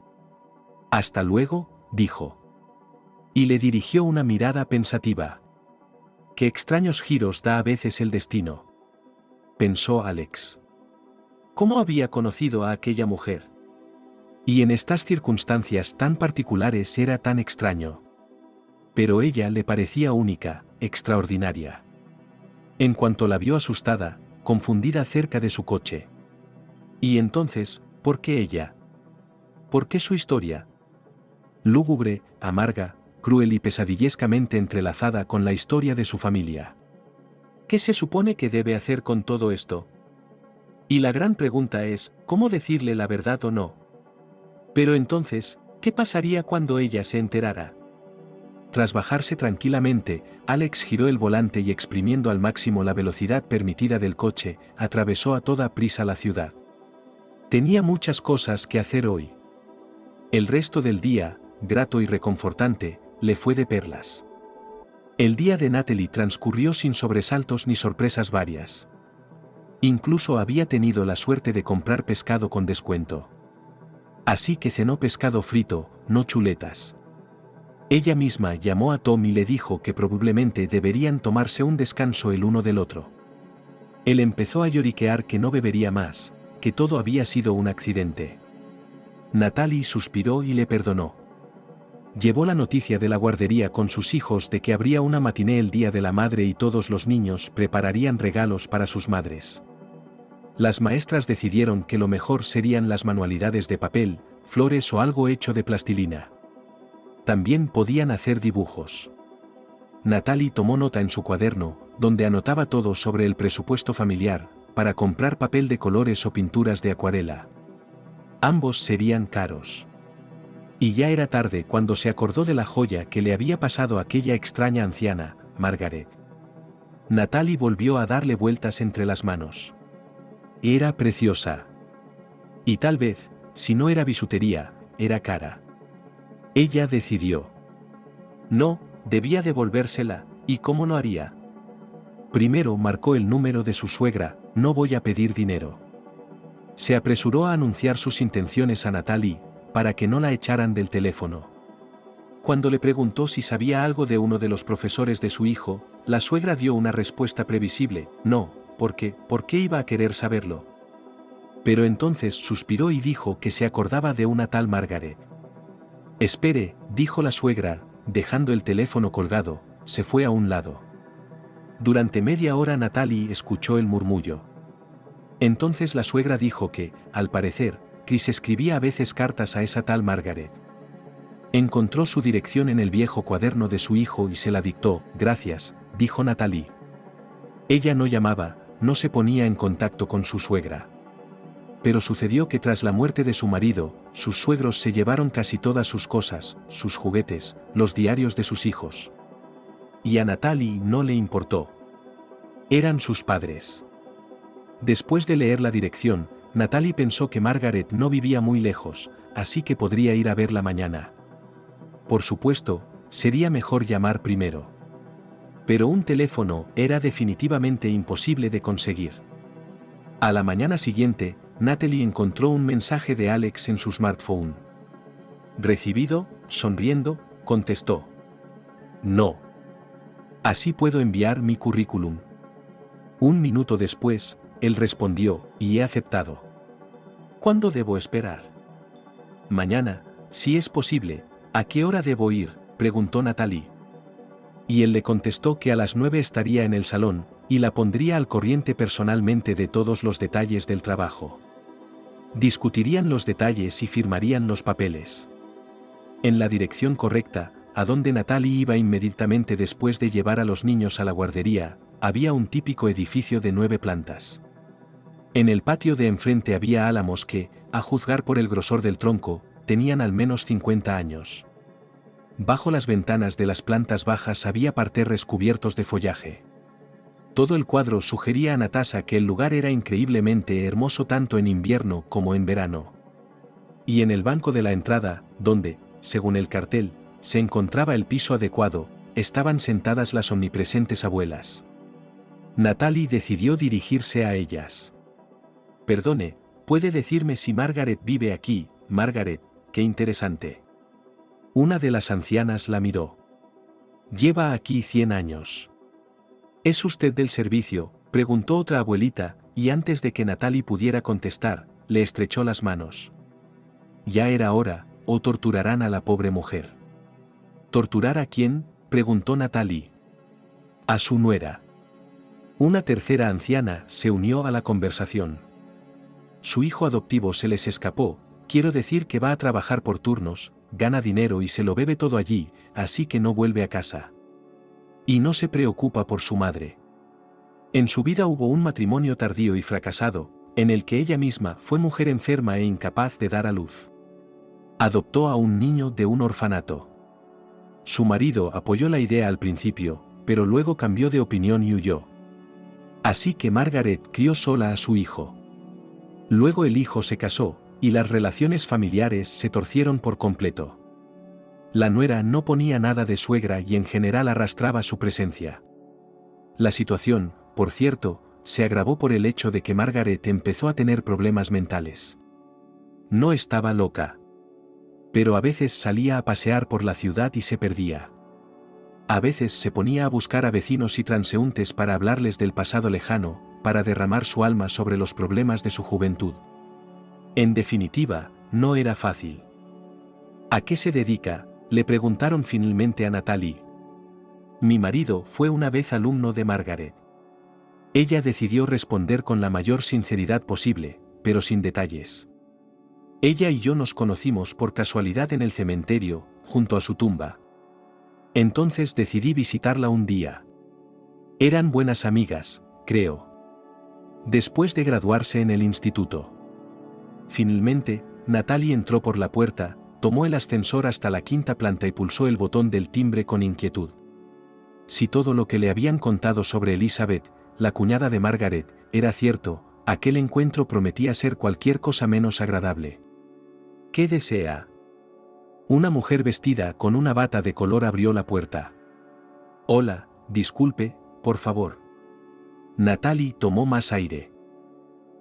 Hasta luego, dijo. Y le dirigió una mirada pensativa. Qué extraños giros da a veces el destino. Pensó Alex. ¿Cómo había conocido a aquella mujer? Y en estas circunstancias tan particulares era tan extraño. Pero ella le parecía única, extraordinaria. En cuanto la vio asustada, confundida cerca de su coche. Y entonces, ¿por qué ella? ¿Por qué su historia? Lúgubre, amarga, cruel y pesadillescamente entrelazada con la historia de su familia. ¿Qué se supone que debe hacer con todo esto? Y la gran pregunta es, ¿cómo decirle la verdad o no? Pero entonces, ¿qué pasaría cuando ella se enterara? Tras bajarse tranquilamente, Alex giró el volante y exprimiendo al máximo la velocidad permitida del coche, atravesó a toda prisa la ciudad. Tenía muchas cosas que hacer hoy. El resto del día, grato y reconfortante, le fue de perlas. El día de Natalie transcurrió sin sobresaltos ni sorpresas varias. Incluso había tenido la suerte de comprar pescado con descuento. Así que cenó pescado frito, no chuletas. Ella misma llamó a Tom y le dijo que probablemente deberían tomarse un descanso el uno del otro. Él empezó a lloriquear que no bebería más, que todo había sido un accidente. Natalie suspiró y le perdonó. Llevó la noticia de la guardería con sus hijos de que habría una matiné el día de la madre y todos los niños prepararían regalos para sus madres. Las maestras decidieron que lo mejor serían las manualidades de papel, flores o algo hecho de plastilina. También podían hacer dibujos. Natalie tomó nota en su cuaderno, donde anotaba todo sobre el presupuesto familiar, para comprar papel de colores o pinturas de acuarela. Ambos serían caros. Y ya era tarde cuando se acordó de la joya que le había pasado a aquella extraña anciana, Margaret. Natalie volvió a darle vueltas entre las manos. Era preciosa. Y tal vez, si no era bisutería, era cara. Ella decidió. No, debía devolvérsela, ¿y cómo lo haría? Primero marcó el número de su suegra, no voy a pedir dinero. Se apresuró a anunciar sus intenciones a Natalie, para que no la echaran del teléfono. Cuando le preguntó si sabía algo de uno de los profesores de su hijo, la suegra dio una respuesta previsible, no, ¿por qué iba a querer saberlo? Pero entonces suspiró y dijo que se acordaba de una tal Margaret. Espere, dijo la suegra, dejando el teléfono colgado, se fue a un lado. Durante media hora Natalie escuchó el murmullo. Entonces la suegra dijo que, al parecer, Chris escribía a veces cartas a esa tal Margaret. Encontró su dirección en el viejo cuaderno de su hijo y se la dictó. Gracias, dijo Natalie. Ella no llamaba, no se ponía en contacto con su suegra. pero sucedió que tras la muerte de su marido, sus suegros se llevaron casi todas sus cosas, sus juguetes, los diarios de sus hijos. Y a Natalie no le importó. Eran sus padres. Después de leer la dirección, Natalie pensó que Margaret no vivía muy lejos, así que podría ir a verla mañana. Por supuesto, sería mejor llamar primero. Pero un teléfono era definitivamente imposible de conseguir. A la mañana siguiente, Natalie encontró un mensaje de Alex en su smartphone. Recibido, sonriendo, contestó. No. Así puedo enviar mi currículum. Un minuto después, él respondió, y he aceptado. ¿Cuándo debo esperar? Mañana, si es posible. ¿A qué hora debo ir?, preguntó Natalie. Y él le contestó que a las 9 estaría en el salón, y la pondría al corriente personalmente de todos los detalles del trabajo. Discutirían los detalles y firmarían los papeles. En la dirección correcta, a donde Natalie iba inmediatamente después de llevar a los niños a la guardería, había un típico edificio de 9 plantas. En el patio de enfrente había álamos que, a juzgar por el grosor del tronco, tenían al menos 50 años. Bajo las ventanas de las plantas bajas había parterres cubiertos de follaje. Todo el cuadro sugería a Natasha que el lugar era increíblemente hermoso tanto en invierno como en verano. Y en el banco de la entrada, donde, según el cartel, se encontraba el piso adecuado, estaban sentadas las omnipresentes abuelas. Natalie decidió dirigirse a ellas. Perdone, ¿puede decirme si Margaret vive aquí? Margaret, qué interesante. Una de las ancianas la miró. Lleva aquí 100 años. ¿Es usted del servicio?, preguntó otra abuelita, y antes de que Natalie pudiera contestar, le estrechó las manos. Ya era hora, o torturarán a la pobre mujer. ¿Torturar a quién?, preguntó Natalie. A su nuera. Una tercera anciana se unió a la conversación. Su hijo adoptivo se les escapó, quiero decir que va a trabajar por turnos, gana dinero y se lo bebe todo allí, así que no vuelve a casa. Y no se preocupa por su madre. En su vida hubo un matrimonio tardío y fracasado, en el que ella misma fue mujer enferma e incapaz de dar a luz. Adoptó a un niño de un orfanato. Su marido apoyó la idea al principio, pero luego cambió de opinión y huyó. Así que Margaret crió sola a su hijo. Luego el hijo se casó, y las relaciones familiares se torcieron por completo. La nuera no ponía nada de suegra y en general arrastraba su presencia. La situación, por cierto, se agravó por el hecho de que Margaret empezó a tener problemas mentales. No estaba loca. Pero a veces salía a pasear por la ciudad y se perdía. A veces se ponía a buscar a vecinos y transeúntes para hablarles del pasado lejano, para derramar su alma sobre los problemas de su juventud. En definitiva, no era fácil. ¿A qué se dedica?, le preguntaron finalmente a Natalie. Mi marido fue una vez alumno de Margaret. Ella decidió responder con la mayor sinceridad posible, pero sin detalles. Ella y yo nos conocimos por casualidad en el cementerio, junto a su tumba. Entonces decidí visitarla un día. Eran buenas amigas, creo. Después de graduarse en el instituto. Finalmente, Natalie entró por la puerta, tomó el ascensor hasta la 5ª planta y pulsó el botón del timbre con inquietud. Si todo lo que le habían contado sobre Elizabeth, la cuñada de Margaret, era cierto, aquel encuentro prometía ser cualquier cosa menos agradable. ¿Qué desea? Una mujer vestida con una bata de color abrió la puerta. Hola, disculpe, por favor. Natalie tomó más aire.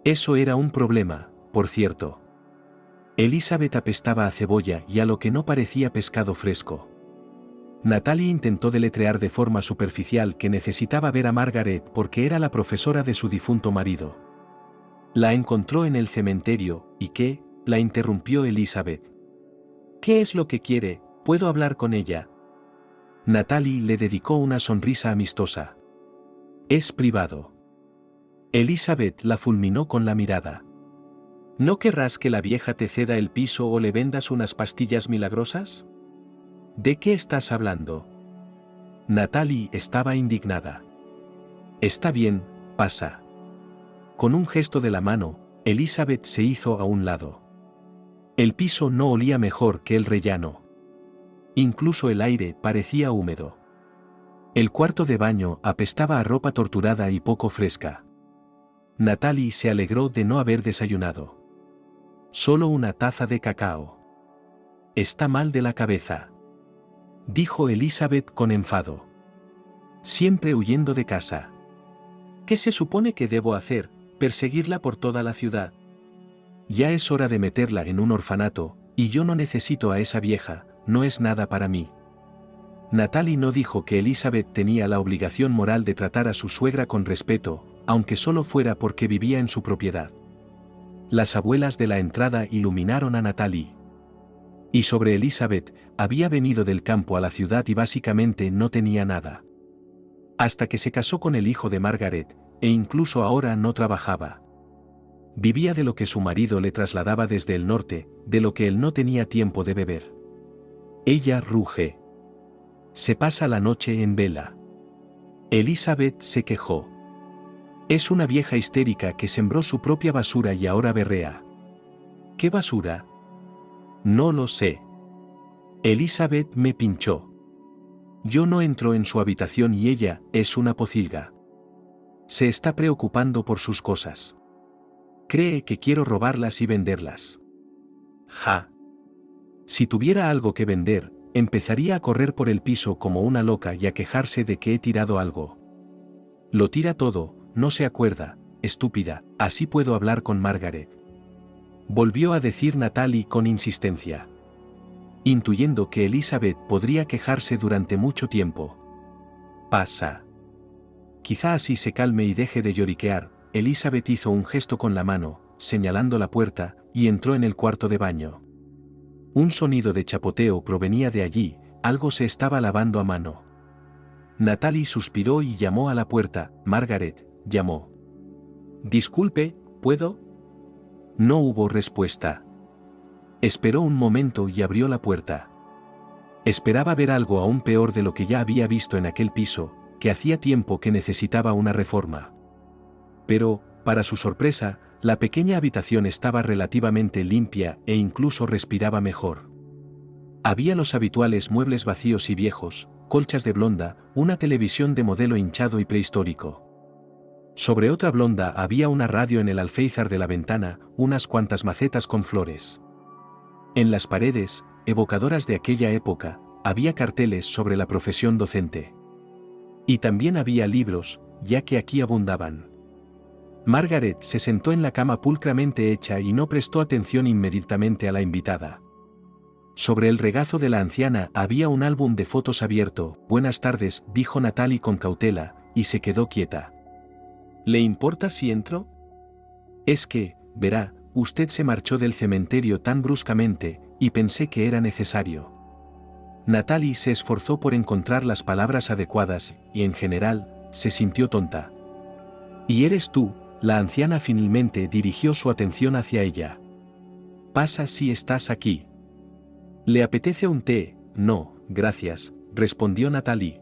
Eso era un problema, por cierto. Elizabeth apestaba a cebolla y a lo que no parecía pescado fresco. Natalie intentó deletrear de forma superficial que necesitaba ver a Margaret porque era la profesora de su difunto marido. La encontró en el cementerio, ¿y qué?, la interrumpió Elizabeth. ¿Qué es lo que quiere? ¿Puedo hablar con ella? Natalie le dedicó una sonrisa amistosa. Es privado. Elizabeth la fulminó con la mirada. ¿No querrás que la vieja te ceda el piso o le vendas unas pastillas milagrosas? ¿De qué estás hablando? Natalie estaba indignada. Está bien, pasa. Con un gesto de la mano, Elizabeth se hizo a un lado. El piso no olía mejor que el rellano. Incluso el aire parecía húmedo. El cuarto de baño apestaba a ropa torturada y poco fresca. Natalie se alegró de no haber desayunado. Solo una taza de cacao. Está mal de la cabeza, dijo Elizabeth con enfado. Siempre huyendo de casa. ¿Qué se supone que debo hacer? ¿Perseguirla por toda la ciudad? Ya es hora de meterla en un orfanato, y yo no necesito a esa vieja, no es nada para mí. Natalie no dijo que Elizabeth tenía la obligación moral de tratar a su suegra con respeto, aunque solo fuera porque vivía en su propiedad. Las abuelas de la entrada iluminaron a Natalie. Y sobre Elizabeth, había venido del campo a la ciudad y básicamente no tenía nada. Hasta que se casó con el hijo de Margaret, e incluso ahora no trabajaba. Vivía de lo que su marido le trasladaba desde el norte, de lo que él no tenía tiempo de beber. Ella ruge. Se pasa la noche en vela. Elizabeth se quejó. Es una vieja histérica que sembró su propia basura y ahora berrea. ¿Qué basura? No lo sé. Elizabeth me pinchó. Yo no entro en su habitación y ella es una pocilga. Se está preocupando por sus cosas. Cree que quiero robarlas y venderlas. Ja. Si tuviera algo que vender, empezaría a correr por el piso como una loca y a quejarse de que he tirado algo. Lo tira todo, no se acuerda, estúpida, así puedo hablar con Margaret. Volvió a decir Natalie con insistencia. Intuyendo que Elizabeth podría quejarse durante mucho tiempo. Pasa. Quizá así se calme y deje de lloriquear. Elizabeth hizo un gesto con la mano, señalando la puerta, y entró en el cuarto de baño. Un sonido de chapoteo provenía de allí, algo se estaba lavando a mano. Natalie suspiró y llamó a la puerta. Margaret, llamó. Disculpe, ¿puedo? No hubo respuesta. Esperó un momento y abrió la puerta. Esperaba ver algo aún peor de lo que ya había visto en aquel piso, que hacía tiempo que necesitaba una reforma. Pero, para su sorpresa, la pequeña habitación estaba relativamente limpia e incluso respiraba mejor. Había los habituales muebles vacíos y viejos, colchas de blonda, una televisión de modelo hinchado y prehistórico. Sobre otra blonda había una radio en el alféizar de la ventana, unas cuantas macetas con flores. En las paredes, evocadoras de aquella época, había carteles sobre la profesión docente. Y también había libros, ya que aquí abundaban. Margaret se sentó en la cama pulcramente hecha y no prestó atención inmediatamente a la invitada. Sobre el regazo de la anciana había un álbum de fotos abierto. Buenas tardes, dijo Natalie con cautela, y se quedó quieta. ¿Le importa si entro? Es que, verá, usted se marchó del cementerio tan bruscamente, y pensé que era necesario. Natalie se esforzó por encontrar las palabras adecuadas, y en general, se sintió tonta. ¿Y eres tú? La anciana finalmente dirigió su atención hacia ella. Pasa si estás aquí. ¿Le apetece un té? No, gracias, respondió Natalie.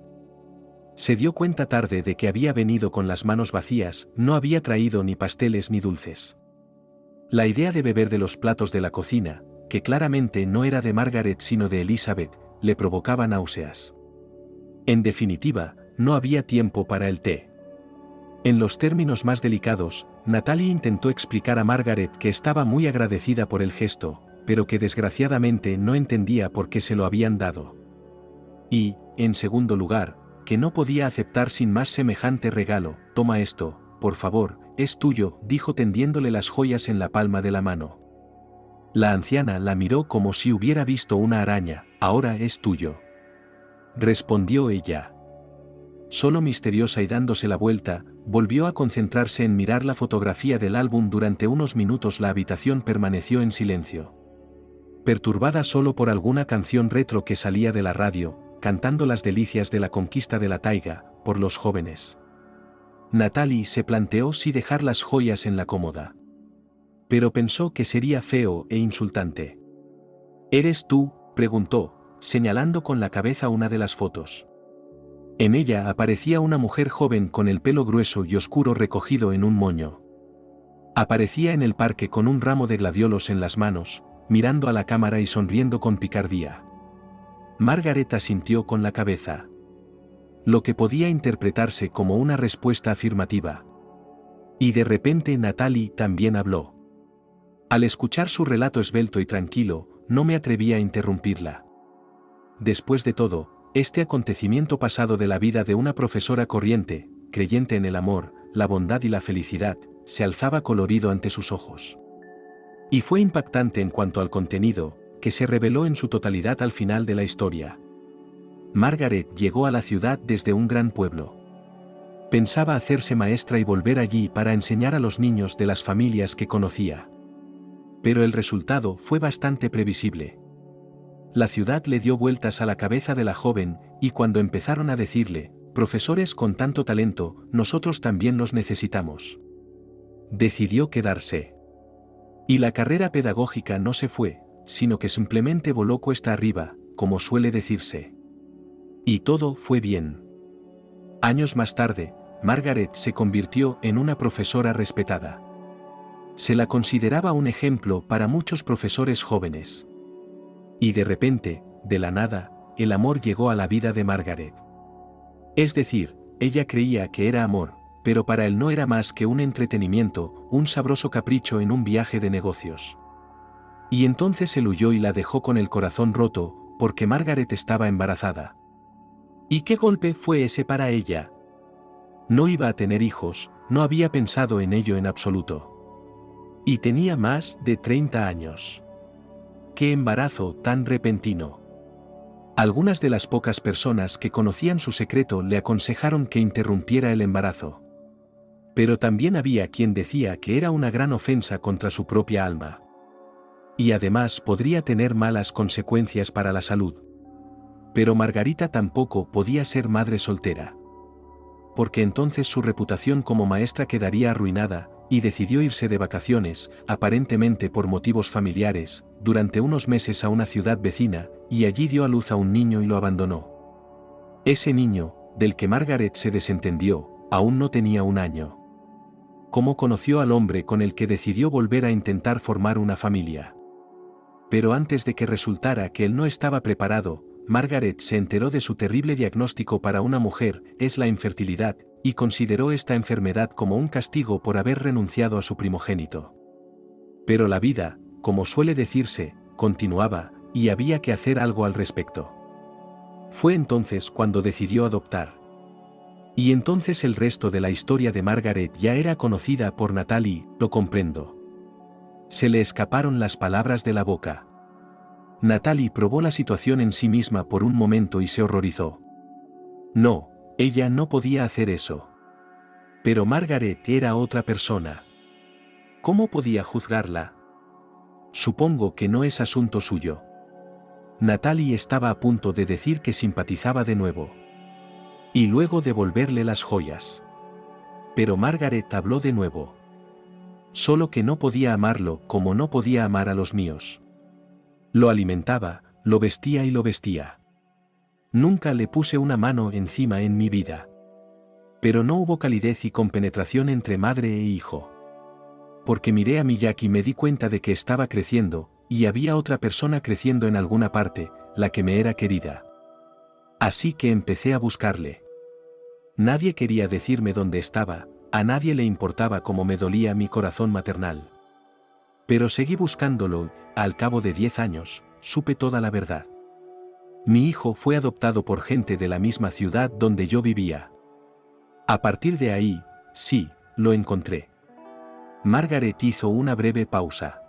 Se dio cuenta tarde de que había venido con las manos vacías, no había traído ni pasteles ni dulces. La idea de beber de los platos de la cocina, que claramente no era de Margaret sino de Elizabeth, le provocaba náuseas. En definitiva, no había tiempo para el té. En los términos más delicados, Natalie intentó explicar a Margaret que estaba muy agradecida por el gesto, pero que desgraciadamente no entendía por qué se lo habían dado. Y, en segundo lugar, que no podía aceptar sin más semejante regalo. Toma esto, por favor, es tuyo, dijo tendiéndole las joyas en la palma de la mano. La anciana la miró como si hubiera visto una araña. Ahora es tuyo. Respondió ella. Solo misteriosa y dándose la vuelta, volvió a concentrarse en mirar la fotografía del álbum. Durante unos minutos la habitación permaneció en silencio. Perturbada solo por alguna canción retro que salía de la radio, cantando las delicias de la conquista de la taiga, por los jóvenes. Natalie se planteó si dejar las joyas en la cómoda. Pero pensó que sería feo e insultante. ¿Eres tú?, preguntó, señalando con la cabeza una de las fotos. En ella aparecía una mujer joven con el pelo grueso y oscuro recogido en un moño. Aparecía en el parque con un ramo de gladiolos en las manos, mirando a la cámara y sonriendo con picardía. Margaret asintió con la cabeza. Lo que podía interpretarse como una respuesta afirmativa. Y de repente Natalie también habló. Al escuchar su relato esbelto y tranquilo, no me atrevía a interrumpirla. Después de todo, este acontecimiento pasado de la vida de una profesora corriente, creyente en el amor, la bondad y la felicidad, se alzaba colorido ante sus ojos. Y fue impactante en cuanto al contenido, que se reveló en su totalidad al final de la historia. Margaret llegó a la ciudad desde un gran pueblo. Pensaba hacerse maestra y volver allí para enseñar a los niños de las familias que conocía. Pero el resultado fue bastante previsible. La ciudad le dio vueltas a la cabeza de la joven, y cuando empezaron a decirle, profesores con tanto talento, nosotros también los necesitamos. Decidió quedarse. Y la carrera pedagógica no se fue, sino que simplemente voló cuesta arriba, como suele decirse. Y todo fue bien. Años más tarde, Margaret se convirtió en una profesora respetada. Se la consideraba un ejemplo para muchos profesores jóvenes. Y de repente, de la nada, el amor llegó a la vida de Margaret. Es decir, ella creía que era amor, pero para él no era más que un entretenimiento, un sabroso capricho en un viaje de negocios. Y entonces él huyó y la dejó con el corazón roto, porque Margaret estaba embarazada. ¿Y qué golpe fue ese para ella? No iba a tener hijos, no había pensado en ello en absoluto. Y tenía más de 30 años. ¡Qué embarazo tan repentino! Algunas de las pocas personas que conocían su secreto le aconsejaron que interrumpiera el embarazo. Pero también había quien decía que era una gran ofensa contra su propia alma. Y además podría tener malas consecuencias para la salud. Pero Margarita tampoco podía ser madre soltera. Porque entonces su reputación como maestra quedaría arruinada, y decidió irse de vacaciones, aparentemente por motivos familiares, durante unos meses a una ciudad vecina, y allí dio a luz a un niño y lo abandonó. Ese niño, del que Margaret se desentendió, aún no tenía 1 año. ¿Cómo conoció al hombre con el que decidió volver a intentar formar una familia? Pero antes de que resultara que él no estaba preparado, Margaret se enteró de su terrible diagnóstico para una mujer, es la infertilidad, y consideró esta enfermedad como un castigo por haber renunciado a su primogénito. Pero la vida, como suele decirse, continuaba, y había que hacer algo al respecto. Fue entonces cuando decidió adoptar. Y entonces el resto de la historia de Margaret ya era conocida por Natalie, lo comprendo. Se le escaparon las palabras de la boca. Natalie probó la situación en sí misma por un momento y se horrorizó. No, ella no podía hacer eso. Pero Margaret era otra persona. ¿Cómo podía juzgarla? Supongo que no es asunto suyo. Natalie estaba a punto de decir que simpatizaba de nuevo. Y luego devolverle las joyas. Pero Margaret habló de nuevo. Solo que no podía amarlo como no podía amar a los míos. Lo alimentaba, lo vestía y lo vestía. Nunca le puse una mano encima en mi vida. Pero no hubo calidez y compenetración entre madre e hijo. Porque miré a Miyaki y me di cuenta de que estaba creciendo, y había otra persona creciendo en alguna parte, la que me era querida. Así que empecé a buscarle. Nadie quería decirme dónde estaba, a nadie le importaba cómo me dolía mi corazón maternal. Pero seguí buscándolo y, al cabo de 10 años, supe toda la verdad. Mi hijo fue adoptado por gente de la misma ciudad donde yo vivía. A partir de ahí, sí, lo encontré. Margaret hizo una breve pausa.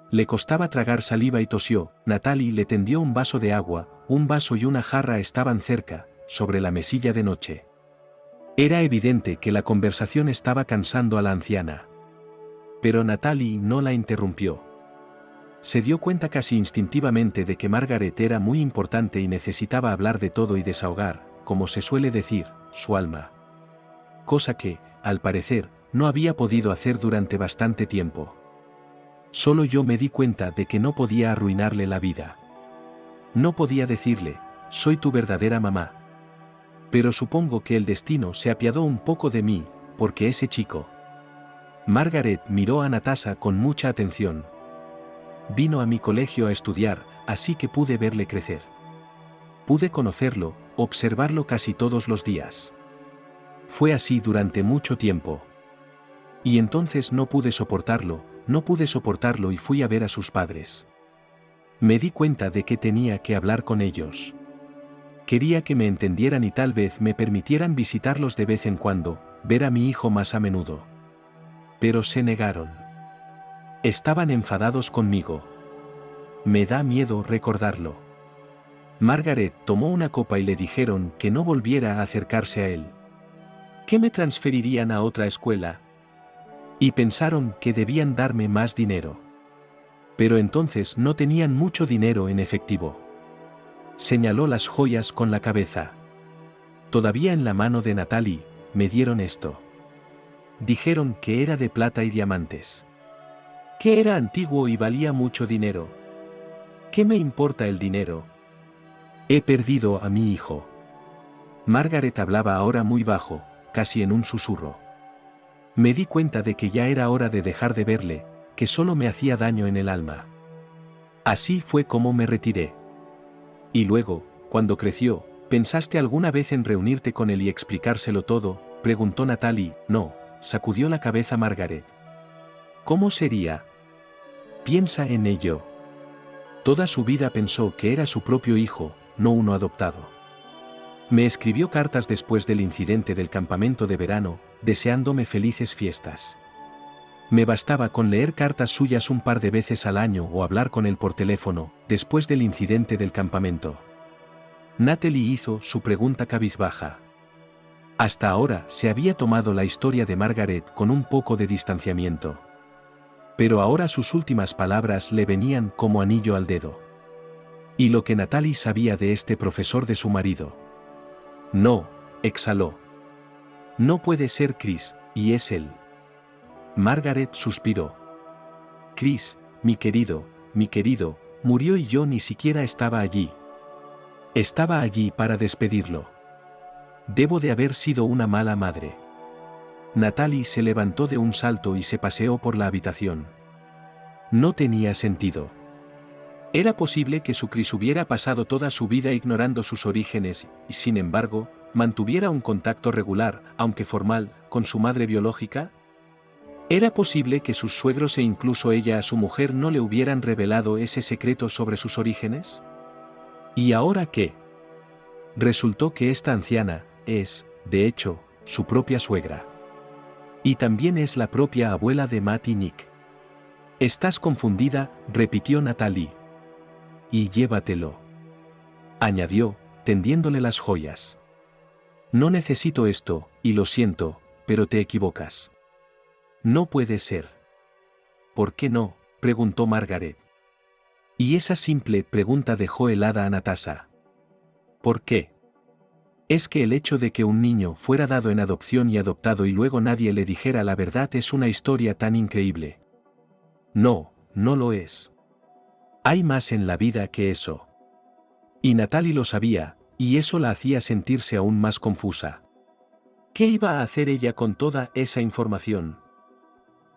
Le costaba tragar saliva y tosió. Natalie le tendió un vaso de agua, un vaso y una jarra estaban cerca, sobre la mesilla de noche. Era evidente que la conversación estaba cansando a la anciana. Pero Natalie no la interrumpió. Se dio cuenta casi instintivamente de que Margaret era muy importante y necesitaba hablar de todo y desahogar, como se suele decir, su alma. Cosa que, al parecer, no había podido hacer durante bastante tiempo. Solo yo me di cuenta de que no podía arruinarle la vida. No podía decirle, soy tu verdadera mamá. Pero supongo que el destino se apiadó un poco de mí, porque ese chico Margaret miró a Natasha con mucha atención. Vino a mi colegio a estudiar, así que pude verle crecer. Pude conocerlo, observarlo casi todos los días. Fue así durante mucho tiempo. Y entonces no pude soportarlo y fui a ver a sus padres. Me di cuenta de que tenía que hablar con ellos. Quería que me entendieran y tal vez me permitieran visitarlos de vez en cuando, ver a mi hijo más a menudo. Pero se negaron. Estaban enfadados conmigo. Me da miedo recordarlo. Margaret tomó una copa y le dijeron que no volviera a acercarse a él. Que me transferirían a otra escuela. Y pensaron que debían darme más dinero. Pero entonces no tenían mucho dinero en efectivo. Señaló las joyas con la cabeza. Todavía en la mano de Natalie, me dieron esto. Dijeron que era de plata y diamantes. Que era antiguo y valía mucho dinero. ¿Qué me importa el dinero? He perdido a mi hijo. Margaret hablaba ahora muy bajo, casi en un susurro. Me di cuenta de que ya era hora de dejar de verle, que solo me hacía daño en el alma. Así fue como me retiré. Y luego, cuando creció, ¿pensaste alguna vez en reunirte con él y explicárselo todo?, preguntó Natalie. No, sacudió la cabeza Margaret. ¿Cómo sería? Piensa en ello. Toda su vida pensó que era su propio hijo, no uno adoptado. Me escribió cartas después del incidente del campamento de verano, deseándome felices fiestas. Me bastaba con leer cartas suyas un par de veces al año o hablar con él por teléfono, después del incidente del campamento. Natalie hizo su pregunta cabizbaja. Hasta ahora se había tomado la historia de Margaret con un poco de distanciamiento. Pero ahora sus últimas palabras le venían como anillo al dedo. Y lo que Natalie sabía de este profesor de su marido. No, exhaló. No puede ser Chris, y es él. Margaret suspiró. Chris, mi querido, murió y yo ni siquiera estaba allí. Estaba allí para despedirlo. Debo de haber sido una mala madre. Natalie se levantó de un salto y se paseó por la habitación. No tenía sentido. Era posible que su Chris hubiera pasado toda su vida ignorando sus orígenes y, sin embargo, mantuviera un contacto regular, aunque formal, con su madre biológica. ¿Era posible que sus suegros e incluso ella a su mujer no le hubieran revelado ese secreto sobre sus orígenes? ¿Y ahora qué? Resultó que esta anciana es, de hecho, su propia suegra. Y también es la propia abuela de Matt y Nick. Estás confundida, repitió Natalie. Y llévatelo. Añadió, tendiéndole las joyas. No necesito esto, y lo siento, pero te equivocas. No puede ser. ¿Por qué no?, preguntó Margaret. Y esa simple pregunta dejó helada a Natasha. ¿Por qué? Es que el hecho de que un niño fuera dado en adopción y adoptado y luego nadie le dijera la verdad es una historia tan increíble. No, no lo es. Hay más en la vida que eso. Y Natalie lo sabía, y eso la hacía sentirse aún más confusa. ¿Qué iba a hacer ella con toda esa información?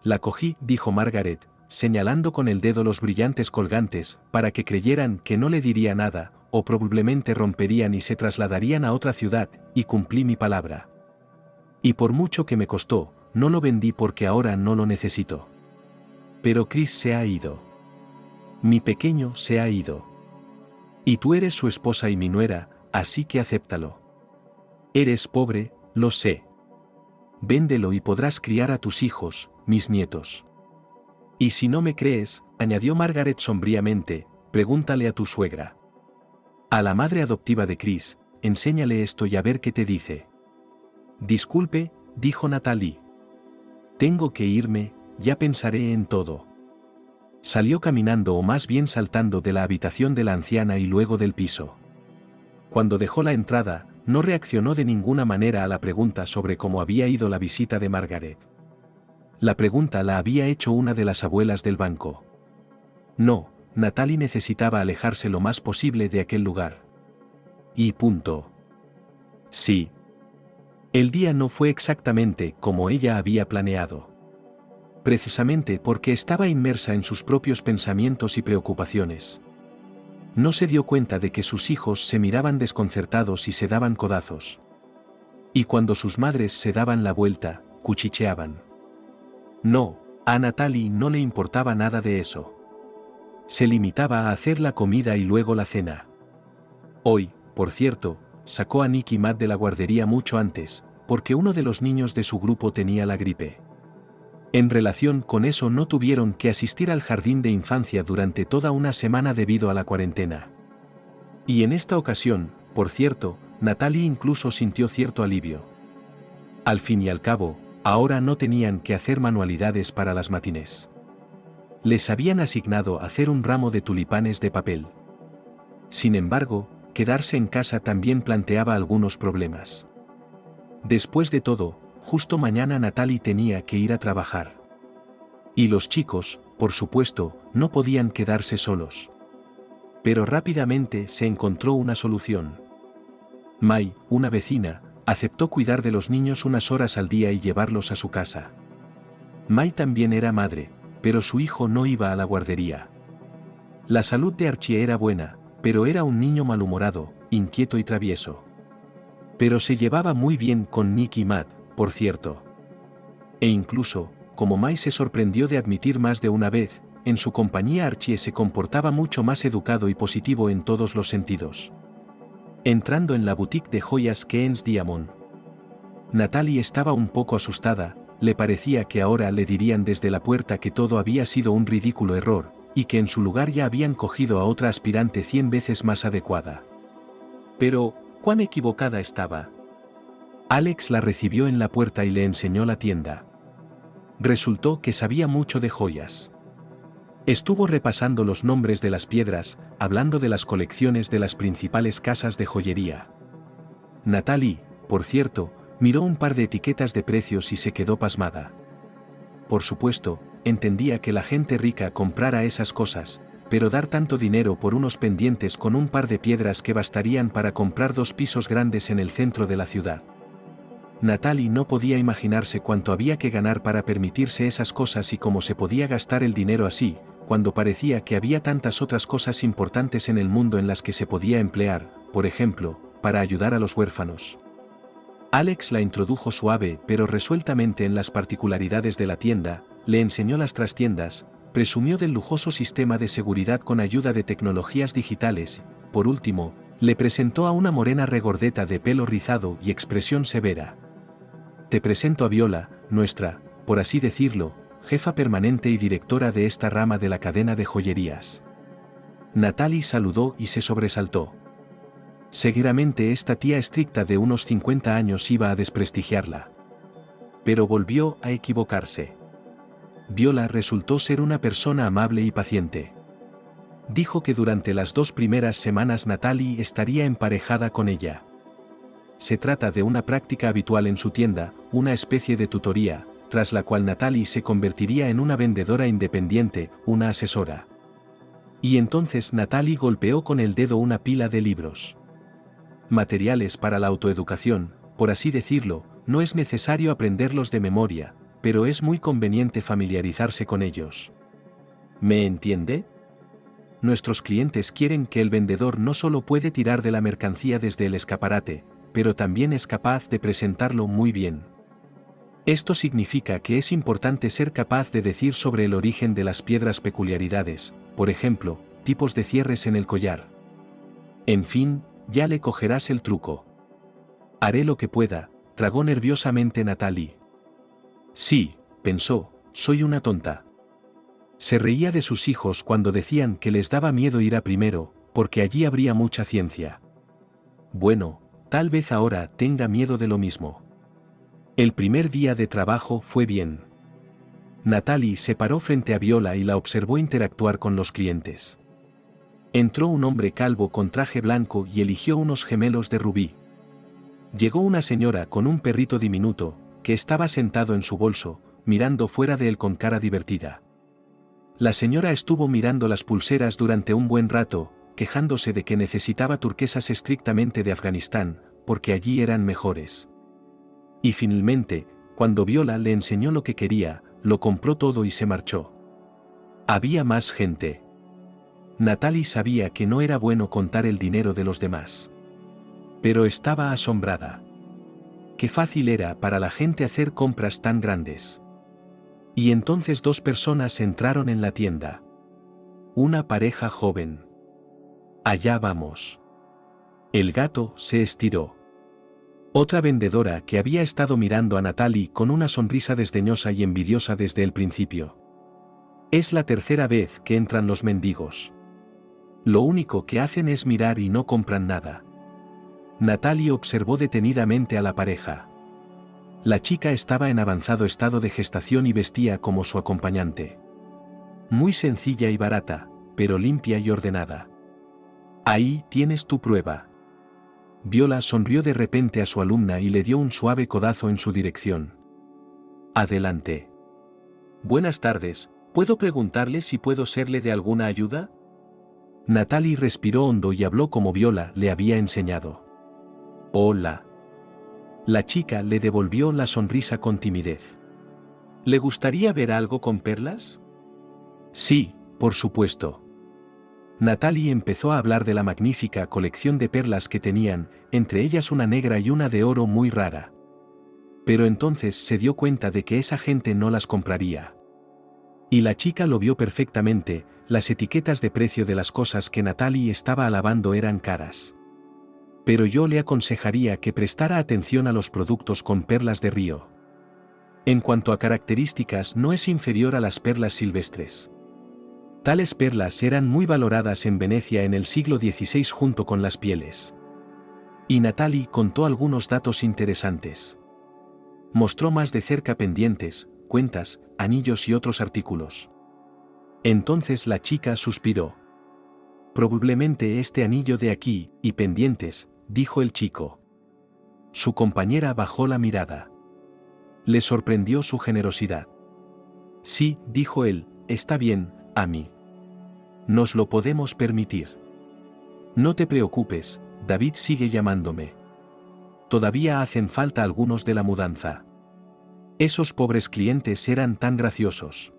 La cogí, dijo Margaret, señalando con el dedo los brillantes colgantes, para que creyeran que no le diría nada, o probablemente romperían y se trasladarían a otra ciudad, y cumplí mi palabra. Y por mucho que me costó, no lo vendí porque ahora no lo necesito. Pero Chris se ha ido. Mi pequeño se ha ido. Y tú eres su esposa y mi nuera, así que acéptalo. Eres pobre, lo sé. Véndelo y podrás criar a tus hijos, mis nietos. Y si no me crees, añadió Margaret sombríamente, pregúntale a tu suegra. A la madre adoptiva de Chris, enséñale esto y a ver qué te dice. Disculpe, dijo Natalie. Tengo que irme, ya pensaré en todo. Salió caminando o más bien saltando de la habitación de la anciana y luego del piso. Cuando dejó la entrada, no reaccionó de ninguna manera a la pregunta sobre cómo había ido la visita de Margaret. La pregunta la había hecho una de las abuelas del banco. No, Natalie necesitaba alejarse lo más posible de aquel lugar. Y punto. Sí. El día no fue exactamente como ella había planeado. precisamente porque estaba inmersa en sus propios pensamientos y preocupaciones. No se dio cuenta de que sus hijos se miraban desconcertados y se daban codazos. Y cuando sus madres se daban la vuelta, cuchicheaban. No, a Natalie no le importaba nada de eso. Se limitaba a hacer la comida y luego la cena. Hoy, por cierto, sacó a Nick y Matt de la guardería mucho antes, porque uno de los niños de su grupo tenía la gripe. En relación con eso no tuvieron que asistir al jardín de infancia durante toda una semana debido a la cuarentena. Y en esta ocasión, por cierto, Natalie incluso sintió cierto alivio. Al fin y al cabo, ahora no tenían que hacer manualidades para las matinés. Les habían asignado hacer un ramo de tulipanes de papel. Sin embargo, quedarse en casa también planteaba algunos problemas. Después de todo, justo mañana Natalie tenía que ir a trabajar. Y los chicos, por supuesto, no podían quedarse solos. Pero rápidamente se encontró una solución. Mai, una vecina, aceptó cuidar de los niños unas horas al día y llevarlos a su casa. Mai también era madre, pero su hijo no iba a la guardería. La salud de Archie era buena, pero era un niño malhumorado, inquieto y travieso. Pero se llevaba muy bien con Nick y Matt, por cierto. E incluso, como Mai se sorprendió de admitir más de una vez, en su compañía Archie se comportaba mucho más educado y positivo en todos los sentidos. Entrando en la boutique de joyas Keens Diamond, Natalie estaba un poco asustada, le parecía que ahora le dirían desde la puerta que todo había sido un ridículo error, y que en su lugar ya habían cogido a otra aspirante 100 veces más adecuada. Pero, ¿cuán equivocada estaba? Alex la recibió en la puerta y le enseñó la tienda. Resultó que sabía mucho de joyas. Estuvo repasando los nombres de las piedras, hablando de las colecciones de las principales casas de joyería. Natalie, por cierto, miró un par de etiquetas de precios y se quedó pasmada. Por supuesto, entendía que la gente rica comprara esas cosas, pero dar tanto dinero por unos pendientes con un par de piedras que bastarían para comprar 2 pisos grandes en el centro de la ciudad. Natalie no podía imaginarse cuánto había que ganar para permitirse esas cosas y cómo se podía gastar el dinero así, cuando parecía que había tantas otras cosas importantes en el mundo en las que se podía emplear, por ejemplo, para ayudar a los huérfanos. Alex la introdujo suave pero resueltamente en las particularidades de la tienda, le enseñó las trastiendas, presumió del lujoso sistema de seguridad con ayuda de tecnologías digitales, por último, le presentó a una morena regordeta de pelo rizado y expresión severa. Te presento a Viola, nuestra, por así decirlo, jefa permanente y directora de esta rama de la cadena de joyerías. Natalie saludó y se sobresaltó. Seguramente esta tía estricta de unos 50 años iba a desprestigiarla. Pero volvió a equivocarse. Viola resultó ser una persona amable y paciente. Dijo que durante las 2 primeras semanas Natalie estaría emparejada con ella. Se trata de una práctica habitual en su tienda, una especie de tutoría, tras la cual Natalie se convertiría en una vendedora independiente, una asesora. Y entonces Natalie golpeó con el dedo una pila de libros. Materiales para la autoeducación, por así decirlo, no es necesario aprenderlos de memoria, pero es muy conveniente familiarizarse con ellos. ¿Me entiende? Nuestros clientes quieren que el vendedor no solo puede tirar de la mercancía desde el escaparate, pero también es capaz de presentarlo muy bien. Esto significa que es importante ser capaz de decir sobre el origen de las piedras peculiaridades, por ejemplo, tipos de cierres en el collar. En fin, ya le cogerás el truco. Haré lo que pueda, tragó nerviosamente Natalie. Sí, pensó, soy una tonta. Se reía de sus hijos cuando decían que les daba miedo ir a primero, porque allí habría mucha ciencia. Bueno, tal vez ahora tenga miedo de lo mismo. El primer día de trabajo fue bien. Natalie se paró frente a Viola y la observó interactuar con los clientes. Entró un hombre calvo con traje blanco y eligió unos gemelos de rubí. Llegó una señora con un perrito diminuto, que estaba sentado en su bolso, mirando fuera de él con cara divertida. La señora estuvo mirando las pulseras durante un buen rato, quejándose de que necesitaba turquesas estrictamente de Afganistán, porque allí eran mejores. Y finalmente, cuando Viola le enseñó lo que quería, lo compró todo y se marchó. Había más gente. Natalie sabía que no era bueno contar el dinero de los demás. Pero estaba asombrada. Qué fácil era para la gente hacer compras tan grandes. Y entonces 2 personas entraron en la tienda. Una pareja joven. Allá vamos. El gato se estiró. Otra vendedora que había estado mirando a Natalie con una sonrisa desdeñosa y envidiosa desde el principio. Es la tercera vez que entran los mendigos. Lo único que hacen es mirar y no compran nada. Natalie observó detenidamente a la pareja. La chica estaba en avanzado estado de gestación y vestía como su acompañante. Muy sencilla y barata, pero limpia y ordenada. Ahí tienes tu prueba. Viola sonrió de repente a su alumna y le dio un suave codazo en su dirección. Adelante. Buenas tardes, ¿puedo preguntarle si puedo serle de alguna ayuda? Natalie respiró hondo y habló como Viola le había enseñado. Hola. La chica le devolvió la sonrisa con timidez. ¿Le gustaría ver algo con perlas? Sí, por supuesto. Natalie empezó a hablar de la magnífica colección de perlas que tenían, entre ellas una negra y una de oro muy rara. Pero entonces se dio cuenta de que esa gente no las compraría. Y la chica lo vio perfectamente, las etiquetas de precio de las cosas que Natalie estaba alabando eran caras. Pero yo le aconsejaría que prestara atención a los productos con perlas de río. En cuanto a características, no es inferior a las perlas silvestres. Tales perlas eran muy valoradas en Venecia en el siglo XVI junto con las pieles. Y Natalie contó algunos datos interesantes. Mostró más de cerca pendientes, cuentas, anillos y otros artículos. Entonces la chica suspiró. Probablemente este anillo de aquí, y pendientes, dijo el chico. Su compañera bajó la mirada. Le sorprendió su generosidad. Sí, dijo él, está bien, Amy. Nos lo podemos permitir. No te preocupes, David sigue llamándome. Todavía hacen falta algunos de la mudanza. Esos pobres clientes eran tan graciosos.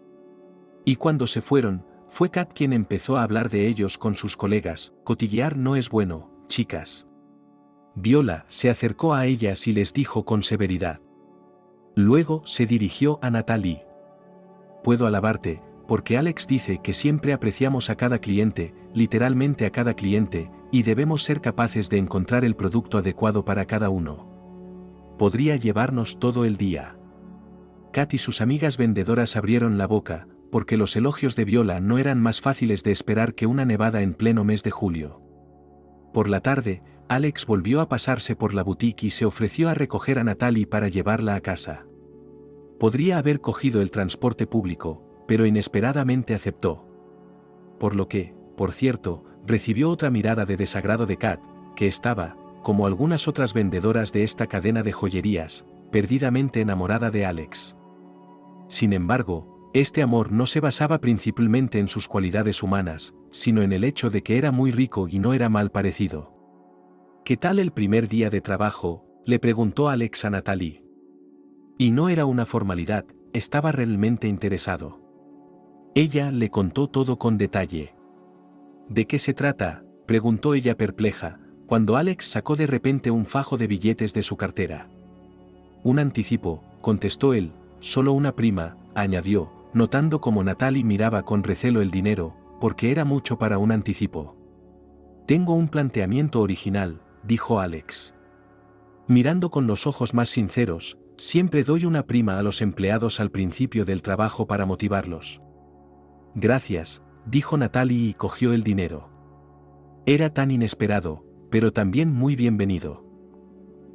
Y cuando se fueron, fue Kat quien empezó a hablar de ellos con sus colegas. Cotillear no es bueno, chicas. Viola se acercó a ellas y les dijo con severidad. Luego se dirigió a Natalie. Puedo alabarte, porque Alex dice que siempre apreciamos a cada cliente, literalmente a cada cliente, y debemos ser capaces de encontrar el producto adecuado para cada uno. Podría llevarnos todo el día. Kat y sus amigas vendedoras abrieron la boca, porque los elogios de Viola no eran más fáciles de esperar que una nevada en pleno mes de julio. Por la tarde, Alex volvió a pasarse por la boutique y se ofreció a recoger a Natalie para llevarla a casa. Podría haber cogido el transporte público, pero inesperadamente aceptó. Por lo que, por cierto, recibió otra mirada de desagrado de Kat, que estaba, como algunas otras vendedoras de esta cadena de joyerías, perdidamente enamorada de Alex. Sin embargo, este amor no se basaba principalmente en sus cualidades humanas, sino en el hecho de que era muy rico y no era mal parecido. ¿Qué tal el primer día de trabajo?, le preguntó Alex a Natalie. Y no era una formalidad, estaba realmente interesado. Ella le contó todo con detalle. ¿De qué se trata?, preguntó ella perpleja, cuando Alex sacó de repente un fajo de billetes de su cartera. Un anticipo, contestó él, solo una prima, añadió, notando cómo Natalie miraba con recelo el dinero, porque era mucho para un anticipo. Tengo un planteamiento original, dijo Alex. Mirando con los ojos más sinceros, siempre doy una prima a los empleados al principio del trabajo para motivarlos. Gracias, dijo Natalie y cogió el dinero. Era tan inesperado, pero también muy bienvenido.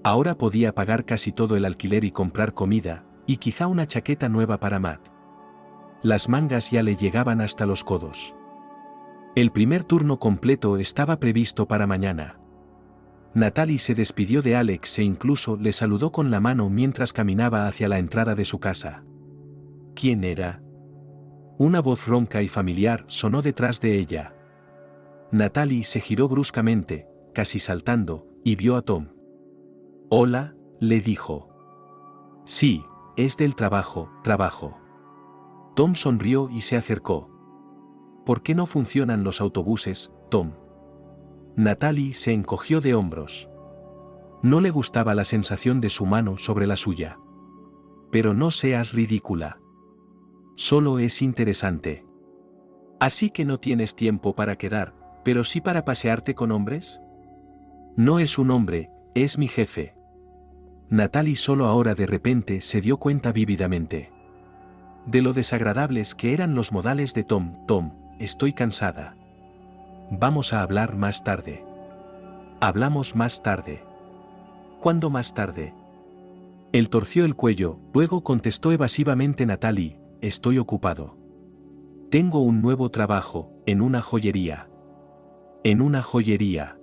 Ahora podía pagar casi todo el alquiler y comprar comida, y quizá una chaqueta nueva para Matt. Las mangas ya le llegaban hasta los codos. El primer turno completo estaba previsto para mañana. Natalie se despidió de Alex e incluso le saludó con la mano mientras caminaba hacia la entrada de su casa. ¿Quién era? Una voz ronca y familiar sonó detrás de ella. Natalie se giró bruscamente, casi saltando, y vio a Tom. Hola, le dijo. Sí, es del trabajo. Tom sonrió y se acercó. ¿Por qué no funcionan los autobuses, Tom? Natalie se encogió de hombros. No le gustaba la sensación de su mano sobre la suya. Pero no seas ridícula. Solo es interesante. ¿Así que no tienes tiempo para quedar, pero sí para pasearte con hombres? No es un hombre, es mi jefe. Natalie solo ahora de repente se dio cuenta vívidamente de lo desagradables que eran los modales de Tom. Tom, estoy cansada. Vamos a hablar más tarde. Hablamos más tarde. ¿Cuándo más tarde? Él torció el cuello, luego contestó evasivamente Natalie, estoy ocupado. Tengo un nuevo trabajo, en una joyería. En una joyería.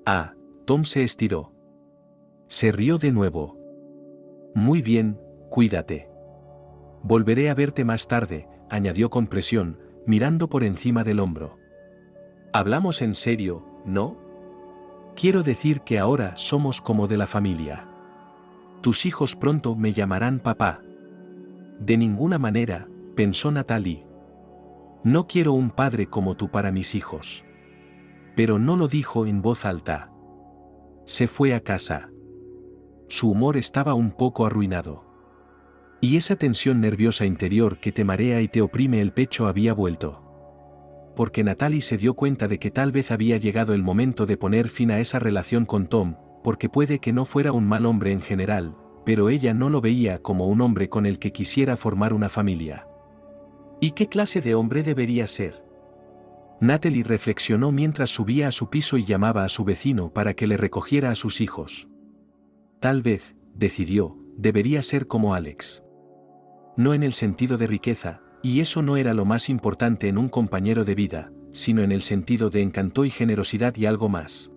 Ah, Tom se estiró. Se rió de nuevo. Muy bien, cuídate. Volveré a verte más tarde, añadió con presión, mirando por encima del hombro. Hablamos en serio, ¿no? Quiero decir que ahora somos como de la familia. Tus hijos pronto me llamarán papá. De ninguna manera, pensó Natalie. No quiero un padre como tú para mis hijos. Pero no lo dijo en voz alta. Se fue a casa. Su humor estaba un poco arruinado. Y esa tensión nerviosa interior que te marea y te oprime el pecho había vuelto. Porque Natalie se dio cuenta de que tal vez había llegado el momento de poner fin a esa relación con Tom, porque puede que no fuera un mal hombre en general, pero ella no lo veía como un hombre con el que quisiera formar una familia. ¿Y qué clase de hombre debería ser? Natalie reflexionó mientras subía a su piso y llamaba a su vecino para que le recogiera a sus hijos. Tal vez, decidió, debería ser como Alex. No en el sentido de riqueza, y eso no era lo más importante en un compañero de vida, sino en el sentido de encanto y generosidad y algo más.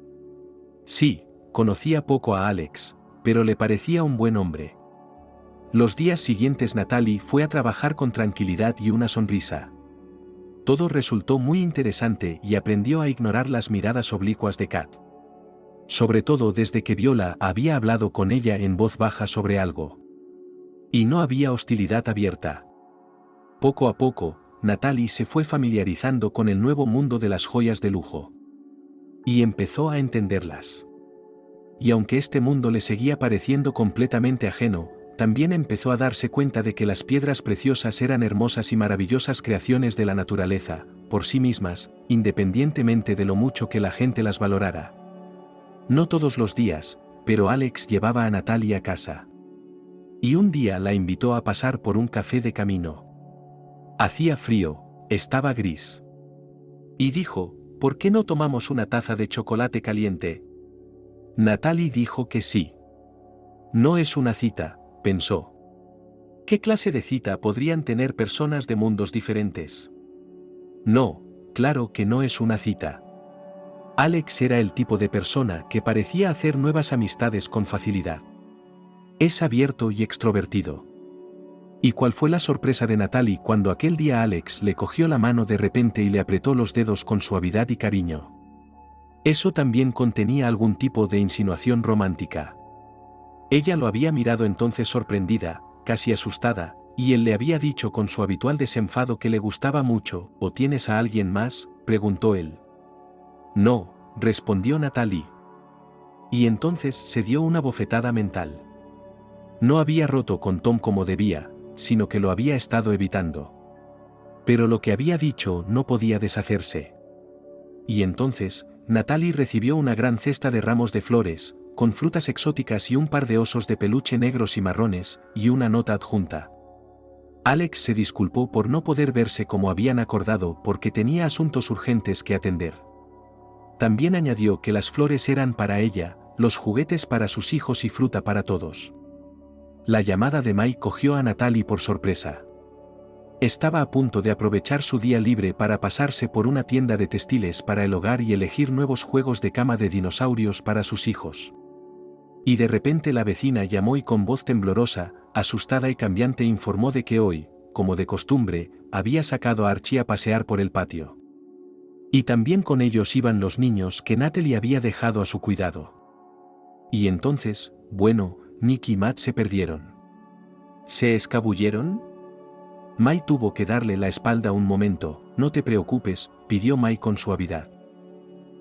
Sí, conocía poco a Alex, pero le parecía un buen hombre. Los días siguientes Natalie fue a trabajar con tranquilidad y una sonrisa. Todo resultó muy interesante y aprendió a ignorar las miradas oblicuas de Kat. Sobre todo desde que Viola había hablado con ella en voz baja sobre algo. Y no había hostilidad abierta. Poco a poco, Natalie se fue familiarizando con el nuevo mundo de las joyas de lujo. Y empezó a entenderlas. Y aunque este mundo le seguía pareciendo completamente ajeno, también empezó a darse cuenta de que las piedras preciosas eran hermosas y maravillosas creaciones de la naturaleza, por sí mismas, independientemente de lo mucho que la gente las valorara. No todos los días, pero Alex llevaba a Natalie a casa. Y un día la invitó a pasar por un café de camino. Hacía frío, estaba gris. Y dijo, ¿por qué no tomamos una taza de chocolate caliente? Natalie dijo que sí. No es una cita, pensó. ¿Qué clase de cita podrían tener personas de mundos diferentes? No, claro que no es una cita. Alex era el tipo de persona que parecía hacer nuevas amistades con facilidad. Es abierto y extrovertido. ¿Y cuál fue la sorpresa de Natalie cuando aquel día Alex le cogió la mano de repente y le apretó los dedos con suavidad y cariño? Eso también contenía algún tipo de insinuación romántica. Ella lo había mirado entonces sorprendida, casi asustada, y él le había dicho con su habitual desenfado que le gustaba mucho. ¿O tienes a alguien más?, preguntó él. No, respondió Natalie. Y entonces se dio una bofetada mental. No había roto con Tom como debía, sino que lo había estado evitando. Pero lo que había dicho no podía deshacerse. Y entonces, Natalie recibió una gran cesta de ramos de flores, con frutas exóticas y un par de osos de peluche negros y marrones, y una nota adjunta. Alex se disculpó por no poder verse como habían acordado porque tenía asuntos urgentes que atender. También añadió que las flores eran para ella, los juguetes para sus hijos y fruta para todos. La llamada de Mike cogió a Natalie por sorpresa. Estaba a punto de aprovechar su día libre para pasarse por una tienda de textiles para el hogar y elegir nuevos juegos de cama de dinosaurios para sus hijos. Y de repente la vecina llamó y con voz temblorosa, asustada y cambiante informó de que hoy, como de costumbre, había sacado a Archie a pasear por el patio. Y también con ellos iban los niños que Natalie había dejado a su cuidado. Y entonces, bueno, Nick y Matt se perdieron. ¿Se escabulleron? Mai tuvo que darle la espalda un momento. No te preocupes, pidió Mai con suavidad.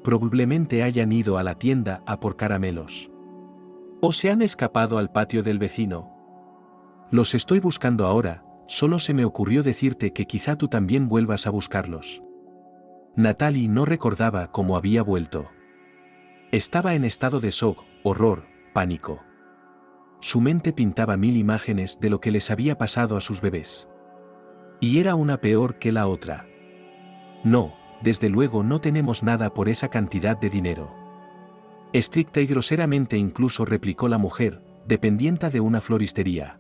Probablemente hayan ido a la tienda a por caramelos. O se han escapado al patio del vecino. Los estoy buscando ahora, solo se me ocurrió decirte que quizá tú también vuelvas a buscarlos. Natalie no recordaba cómo había vuelto. Estaba en estado de shock, horror, pánico. Su mente pintaba 1000 imágenes de lo que les había pasado a sus bebés. Y era una peor que la otra. No, desde luego no tenemos nada por esa cantidad de dinero. Estricta y groseramente incluso replicó la mujer, dependienta de una floristería.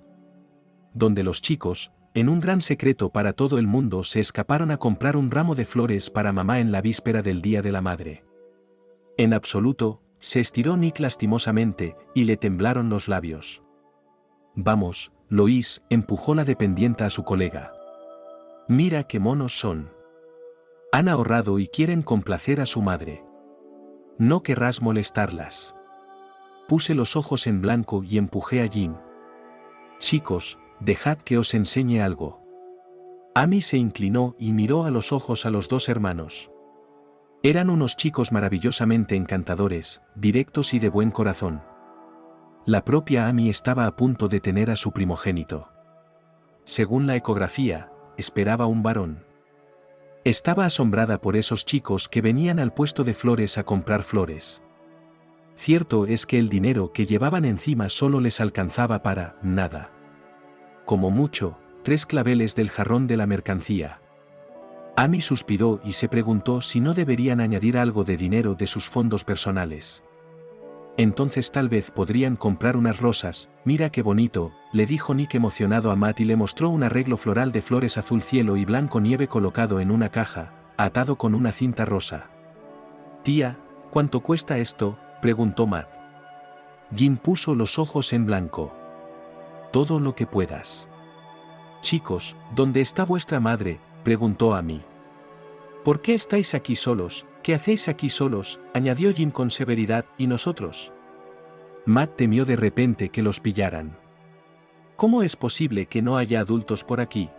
Donde los chicos, en un gran secreto para todo el mundo, se escaparon a comprar un ramo de flores para mamá en la víspera del Día de la Madre. En absoluto, se estiró Nick lastimosamente, y le temblaron los labios. Vamos, Lois, empujó la dependienta a su colega. Mira qué monos son. Han ahorrado y quieren complacer a su madre. No querrás molestarlas. Puse los ojos en blanco y empujé a Jim. Chicos, dejad que os enseñe algo. Amy se inclinó y miró a los ojos a los dos hermanos. Eran unos chicos maravillosamente encantadores, directos y de buen corazón. La propia Amy estaba a punto de tener a su primogénito. Según la ecografía, esperaba un varón. Estaba asombrada por esos chicos que venían al puesto de flores a comprar flores. Cierto es que el dinero que llevaban encima solo les alcanzaba para nada. Como mucho, 3 claveles del jarrón de la mercancía. Amy suspiró y se preguntó si no deberían añadir algo de dinero de sus fondos personales. Entonces tal vez podrían comprar unas rosas. Mira qué bonito, le dijo Nick emocionado a Matt y le mostró un arreglo floral de flores azul cielo y blanco nieve colocado en una caja, atado con una cinta rosa. Tía, ¿cuánto cuesta esto?, preguntó Matt. Jim puso los ojos en blanco. Todo lo que puedas. Chicos, ¿dónde está vuestra madre?, preguntó Amy. ¿Por qué estáis aquí solos? ¿Qué hacéis aquí solos?, añadió Jim con severidad. ¿Y nosotros? Matt temió de repente que los pillaran. ¿Cómo es posible que no haya adultos por aquí?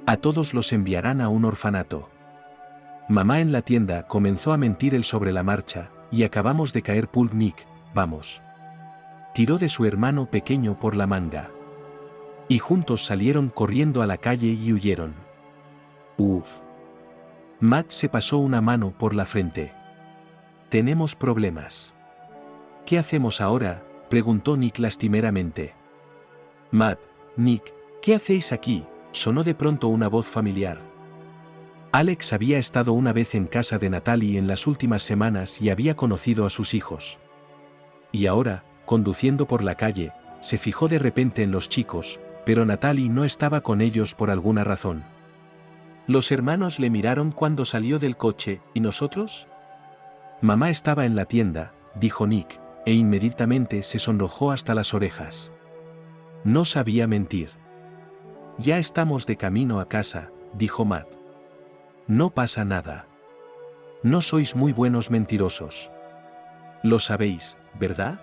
A todos los enviarán a un orfanato. Mamá en la tienda comenzó a mentir él sobre la marcha, y acabamos de caer. Pulp Nick, vamos. Tiró de su hermano pequeño por la manga. Y juntos salieron corriendo a la calle y huyeron. Uf. Matt se pasó una mano por la frente. Tenemos problemas. ¿Qué hacemos ahora?, preguntó Nick lastimeramente. Matt, Nick, ¿qué hacéis aquí?, sonó de pronto una voz familiar. Alex había estado una vez en casa de Natalie en las últimas semanas y había conocido a sus hijos. Y ahora, conduciendo por la calle, se fijó de repente en los chicos, pero Natalie no estaba con ellos por alguna razón. Los hermanos le miraron cuando salió del coche. ¿Y nosotros? Mamá estaba en la tienda, dijo Nick, e inmediatamente se sonrojó hasta las orejas. No sabía mentir. Ya estamos de camino a casa, dijo Matt. No pasa nada. No sois muy buenos mentirosos. Lo sabéis, ¿verdad?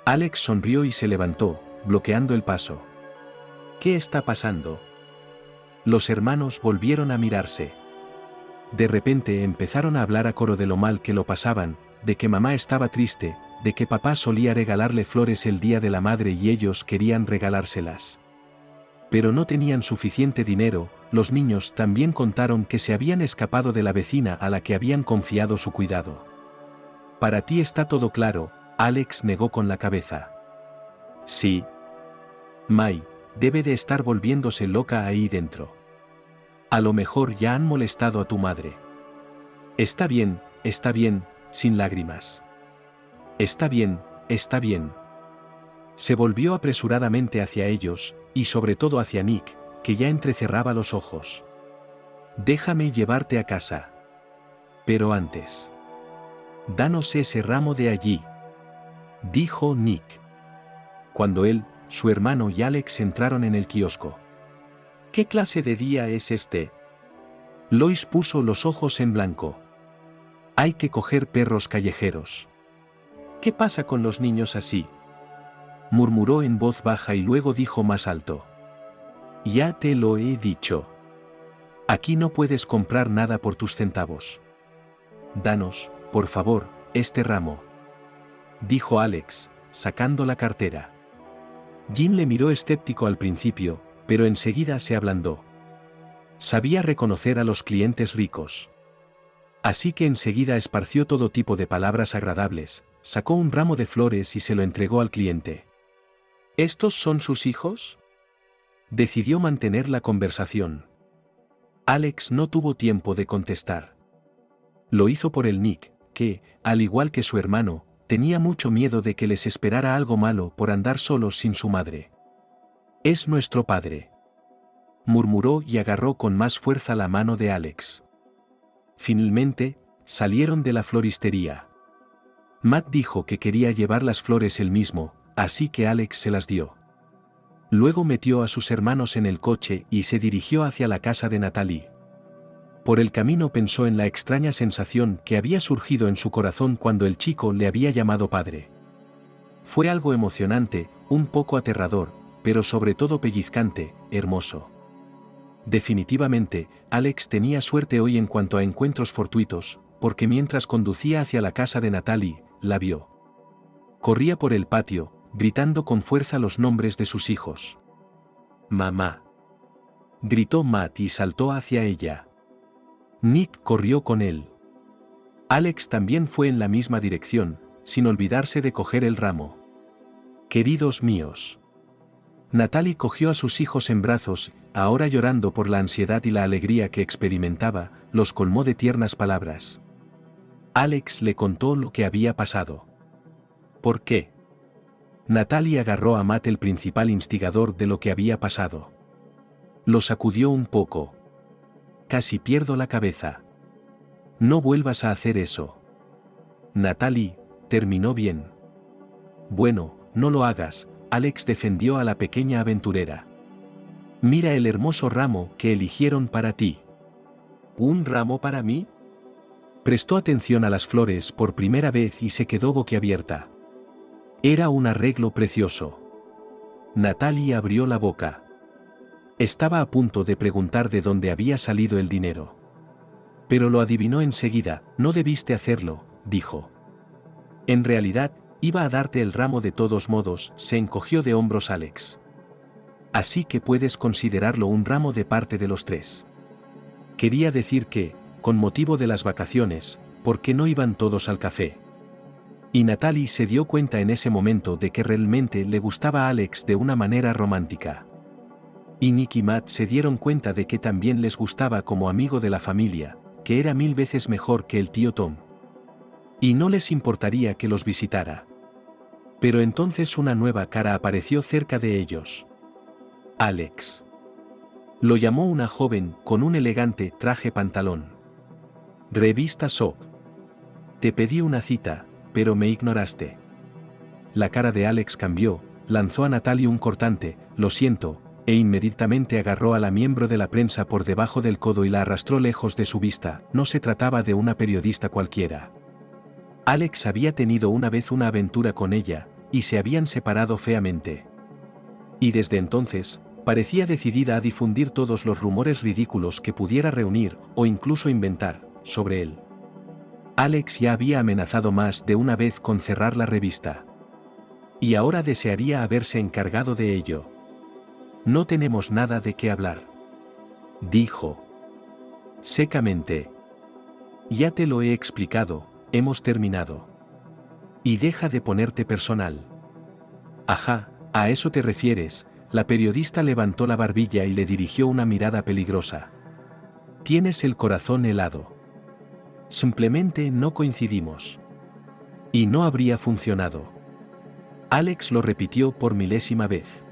Alex sonrió y se levantó, bloqueando el paso. ¿Qué está pasando? Los hermanos volvieron a mirarse. De repente empezaron a hablar a coro de lo mal que lo pasaban, de que mamá estaba triste, de que papá solía regalarle flores el Día de la Madre y ellos querían regalárselas. Pero no tenían suficiente dinero. Los niños también contaron que se habían escapado de la vecina a la que habían confiado su cuidado. Para ti está todo claro, Alex negó con la cabeza. Sí. Mai debe de estar volviéndose loca ahí dentro. A lo mejor ya han molestado a tu madre. Está bien, sin lágrimas. Está bien, está bien. Se volvió apresuradamente hacia ellos, y sobre todo hacia Nick, que ya entrecerraba los ojos. Déjame llevarte a casa. Pero antes. Danos ese ramo de allí, dijo Nick. Cuando él, su hermano y Alex entraron en el kiosco. ¿Qué clase de día es este? Lois puso los ojos en blanco. Hay que coger perros callejeros. ¿Qué pasa con los niños así?, murmuró en voz baja y luego dijo más alto. Ya te lo he dicho. Aquí no puedes comprar nada por tus centavos. Danos, por favor, este ramo, dijo Alex, sacando la cartera. Jim le miró escéptico al principio, pero enseguida se ablandó. Sabía reconocer a los clientes ricos. Así que enseguida esparció todo tipo de palabras agradables, sacó un ramo de flores y se lo entregó al cliente. ¿Estos son sus hijos? Decidió mantener la conversación. Alex no tuvo tiempo de contestar. Lo hizo por el Nick, que, al igual que su hermano, tenía mucho miedo de que les esperara algo malo por andar solos sin su madre. «Es nuestro padre», murmuró y agarró con más fuerza la mano de Alex. Finalmente, salieron de la floristería. Matt dijo que quería llevar las flores él mismo, así que Alex se las dio. Luego metió a sus hermanos en el coche y se dirigió hacia la casa de Natalie. Por el camino pensó en la extraña sensación que había surgido en su corazón cuando el chico le había llamado padre. Fue algo emocionante, un poco aterrador, pero sobre todo pellizcante, hermoso. Definitivamente, Alex tenía suerte hoy en cuanto a encuentros fortuitos, porque mientras conducía hacia la casa de Natalie, la vio. Corría por el patio, gritando con fuerza los nombres de sus hijos. «Mamá», gritó Matt y saltó hacia ella. Nick corrió con él. Alex también fue en la misma dirección, sin olvidarse de coger el ramo. «Queridos míos». Natalie cogió a sus hijos en brazos, ahora llorando por la ansiedad y la alegría que experimentaba, los colmó de tiernas palabras. Alex le contó lo que había pasado. ¿Por qué? Natalie agarró a Matt, el principal instigador de lo que había pasado. Lo sacudió un poco. «Casi pierdo la cabeza. No vuelvas a hacer eso. Natalie, terminó bien». «Bueno, no lo hagas», Alex defendió a la pequeña aventurera. «Mira el hermoso ramo que eligieron para ti». «¿Un ramo para mí?». Prestó atención a las flores por primera vez y se quedó boquiabierta. Era un arreglo precioso. Natalie abrió la boca. Estaba a punto de preguntar de dónde había salido el dinero. Pero lo adivinó enseguida. «No debiste hacerlo», dijo. «En realidad, iba a darte el ramo de todos modos», se encogió de hombros Alex. «Así que puedes considerarlo un ramo de parte de los tres». Quería decir que, con motivo de las vacaciones, ¿por qué no iban todos al café? Y Natalie se dio cuenta en ese momento de que realmente le gustaba a Alex de una manera romántica. Y Nick y Matt se dieron cuenta de que también les gustaba como amigo de la familia, que era 1000 veces mejor que el tío Tom. Y no les importaría que los visitara. Pero entonces una nueva cara apareció cerca de ellos. Alex. Lo llamó una joven con un elegante traje pantalón. «Revista Soap. Te pedí una cita, pero me ignoraste». La cara de Alex cambió, lanzó a Natalie un cortante «lo siento», e inmediatamente agarró a la miembro de la prensa por debajo del codo y la arrastró lejos de su vista. No se trataba de una periodista cualquiera. Alex había tenido una vez una aventura con ella, y se habían separado feamente. Y desde entonces, parecía decidida a difundir todos los rumores ridículos que pudiera reunir, o incluso inventar, sobre él. Alex ya había amenazado más de una vez con cerrar la revista. Y ahora desearía haberse encargado de ello. «No tenemos nada de qué hablar», dijo. Secamente. «Ya te lo he explicado, hemos terminado. Y deja de ponerte personal». «Ajá, a eso te refieres», la periodista levantó la barbilla y le dirigió una mirada peligrosa. «Tienes el corazón helado. Simplemente no coincidimos. Y no habría funcionado». Alex lo repitió por milésima vez.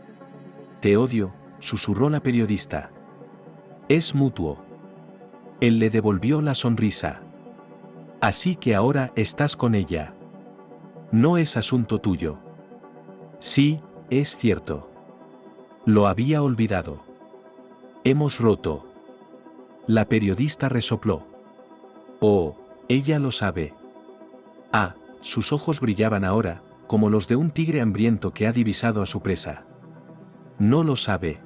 «Te odio», susurró la periodista. «Es mutuo». Él le devolvió la sonrisa. «Así que ahora estás con ella. No es asunto tuyo». «Sí, es cierto. Lo había olvidado. Hemos roto». La periodista resopló. «Oh, ella lo sabe». Ah, sus ojos brillaban ahora, como los de un tigre hambriento que ha divisado a su presa. «No lo sabe».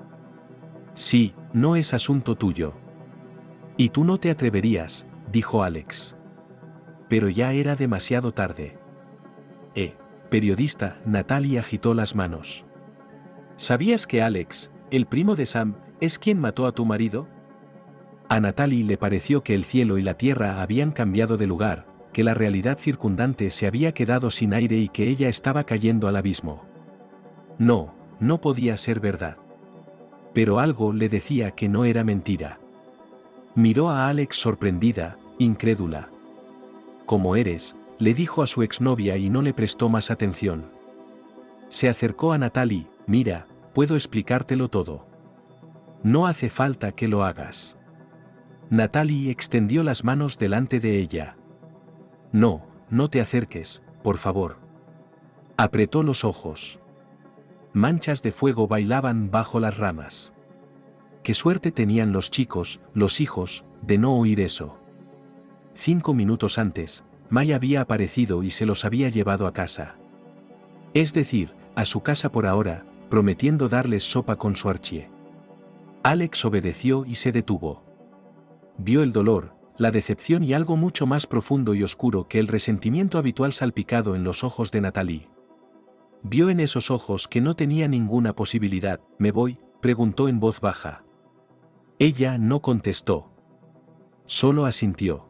Sí, no es asunto tuyo. Y tú no te atreverías, dijo Alex. Pero ya era demasiado tarde. Periodista, Natalie agitó las manos. ¿Sabías que Alex, el primo de Sam, es quien mató a tu marido? A Natalie le pareció que el cielo y la tierra habían cambiado de lugar, que la realidad circundante se había quedado sin aire y que ella estaba cayendo al abismo. No, no podía ser verdad. Pero algo le decía que no era mentira. Miró a Alex sorprendida, incrédula. «¿Cómo eres?», le dijo a su exnovia y no le prestó más atención. Se acercó a Natalie. «Mira, puedo explicártelo todo. No hace falta que lo hagas». Natalie extendió las manos delante de ella. «No, no te acerques, por favor». Apretó los ojos. Manchas de fuego bailaban bajo las ramas. Qué suerte tenían los chicos, los hijos, de no oír eso. 5 minutos antes, May había aparecido y se los había llevado a casa. Es decir, a su casa por ahora, prometiendo darles sopa con su Archie. Alex obedeció y se detuvo. Vio el dolor, la decepción y algo mucho más profundo y oscuro que el resentimiento habitual salpicado en los ojos de Natalie. Vio en esos ojos que no tenía ninguna posibilidad. «¿Me voy?», preguntó en voz baja. Ella no contestó. Solo asintió.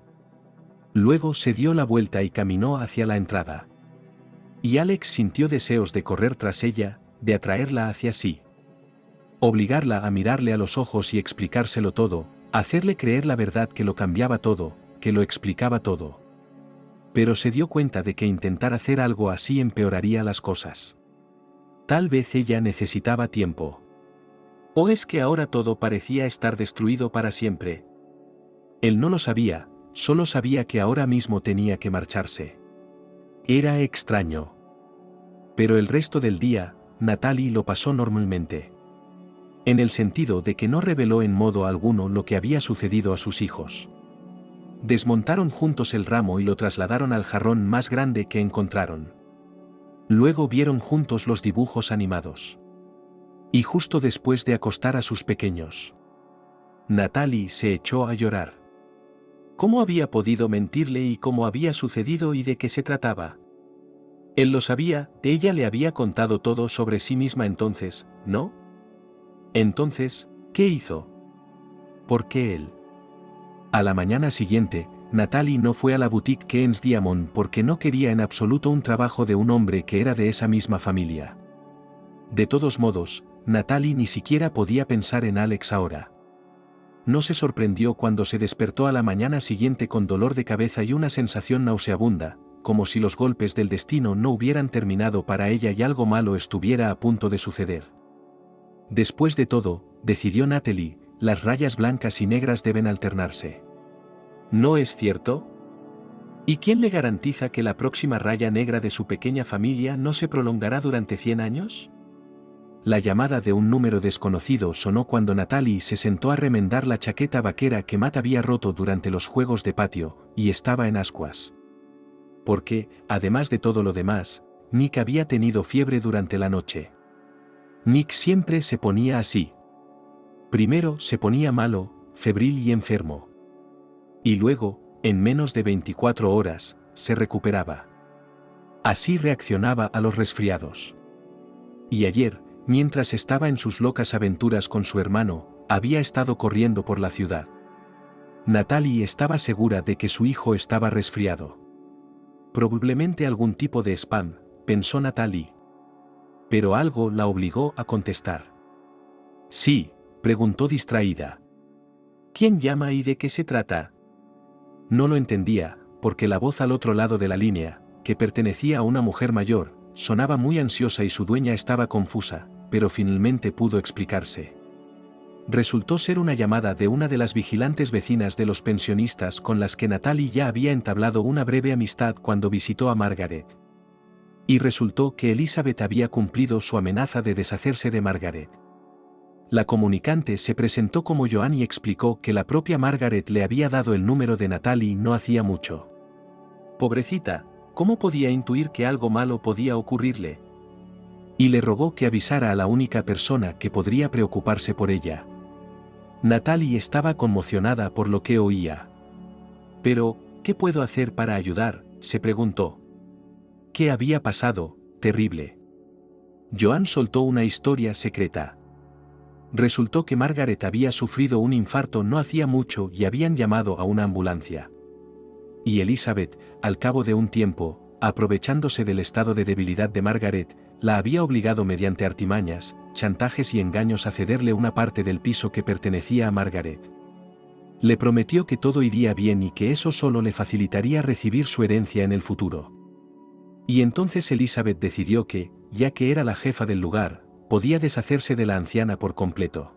Luego se dio la vuelta y caminó hacia la entrada. Y Alex sintió deseos de correr tras ella, de atraerla hacia sí. Obligarla a mirarle a los ojos y explicárselo todo, hacerle creer la verdad que lo cambiaba todo, que lo explicaba todo. Pero se dio cuenta de que intentar hacer algo así empeoraría las cosas. Tal vez ella necesitaba tiempo. ¿O es que ahora todo parecía estar destruido para siempre? Él no lo sabía, solo sabía que ahora mismo tenía que marcharse. Era extraño. Pero el resto del día, Natalie lo pasó normalmente. En el sentido de que no reveló en modo alguno lo que había sucedido a sus hijos. Desmontaron juntos el ramo y lo trasladaron al jarrón más grande que encontraron. Luego vieron juntos los dibujos animados. Y justo después de acostar a sus pequeños, Natalie se echó a llorar. ¿Cómo había podido mentirle y cómo había sucedido y de qué se trataba? Él lo sabía, ella le había contado todo sobre sí misma entonces, ¿no? Entonces, ¿qué hizo? ¿Por qué él? A la mañana siguiente, Natalie no fue a la boutique Ken's Diamond porque no quería en absoluto un trabajo de un hombre que era de esa misma familia. De todos modos, Natalie ni siquiera podía pensar en Alex ahora. No se sorprendió cuando se despertó a la mañana siguiente con dolor de cabeza y una sensación nauseabunda, como si los golpes del destino no hubieran terminado para ella y algo malo estuviera a punto de suceder. Después de todo, decidió Natalie, las rayas blancas y negras deben alternarse. ¿No es cierto? ¿Y quién le garantiza que la próxima raya negra de su pequeña familia no se prolongará durante 100 años? La llamada de un número desconocido sonó cuando Natalie se sentó a remendar la chaqueta vaquera que Matt había roto durante los juegos de patio, y estaba en ascuas. Porque, además de todo lo demás, Nick había tenido fiebre durante la noche. Nick siempre se ponía así. Primero se ponía malo, febril y enfermo. Y luego, en menos de 24 horas, se recuperaba. Así reaccionaba a los resfriados. Y ayer, mientras estaba en sus locas aventuras con su hermano, había estado corriendo por la ciudad. Natalie estaba segura de que su hijo estaba resfriado. Probablemente algún tipo de spam, pensó Natalie. Pero algo la obligó a contestar. «Sí», preguntó distraída. «¿Quién llama y de qué se trata?» No lo entendía, porque la voz al otro lado de la línea, que pertenecía a una mujer mayor, sonaba muy ansiosa y su dueña estaba confusa, pero finalmente pudo explicarse. Resultó ser una llamada de una de las vigilantes vecinas de los pensionistas con las que Natalie ya había entablado una breve amistad cuando visitó a Margaret. Y resultó que Elizabeth había cumplido su amenaza de deshacerse de Margaret. La comunicante se presentó como Joan y explicó que la propia Margaret le había dado el número de Natalie no hacía mucho. Pobrecita, ¿cómo podía intuir que algo malo podía ocurrirle? Y le rogó que avisara a la única persona que podría preocuparse por ella. Natalie estaba conmocionada por lo que oía. Pero, ¿qué puedo hacer para ayudar?, se preguntó. ¿Qué había pasado? Terrible. Joan soltó una historia secreta. Resultó que Margaret había sufrido un infarto no hacía mucho y habían llamado a una ambulancia. Y Elizabeth, al cabo de un tiempo, aprovechándose del estado de debilidad de Margaret, la había obligado mediante artimañas, chantajes y engaños a cederle una parte del piso que pertenecía a Margaret. Le prometió que todo iría bien y que eso solo le facilitaría recibir su herencia en el futuro. Y entonces Elizabeth decidió que, ya que era la jefa del lugar, podía deshacerse de la anciana por completo.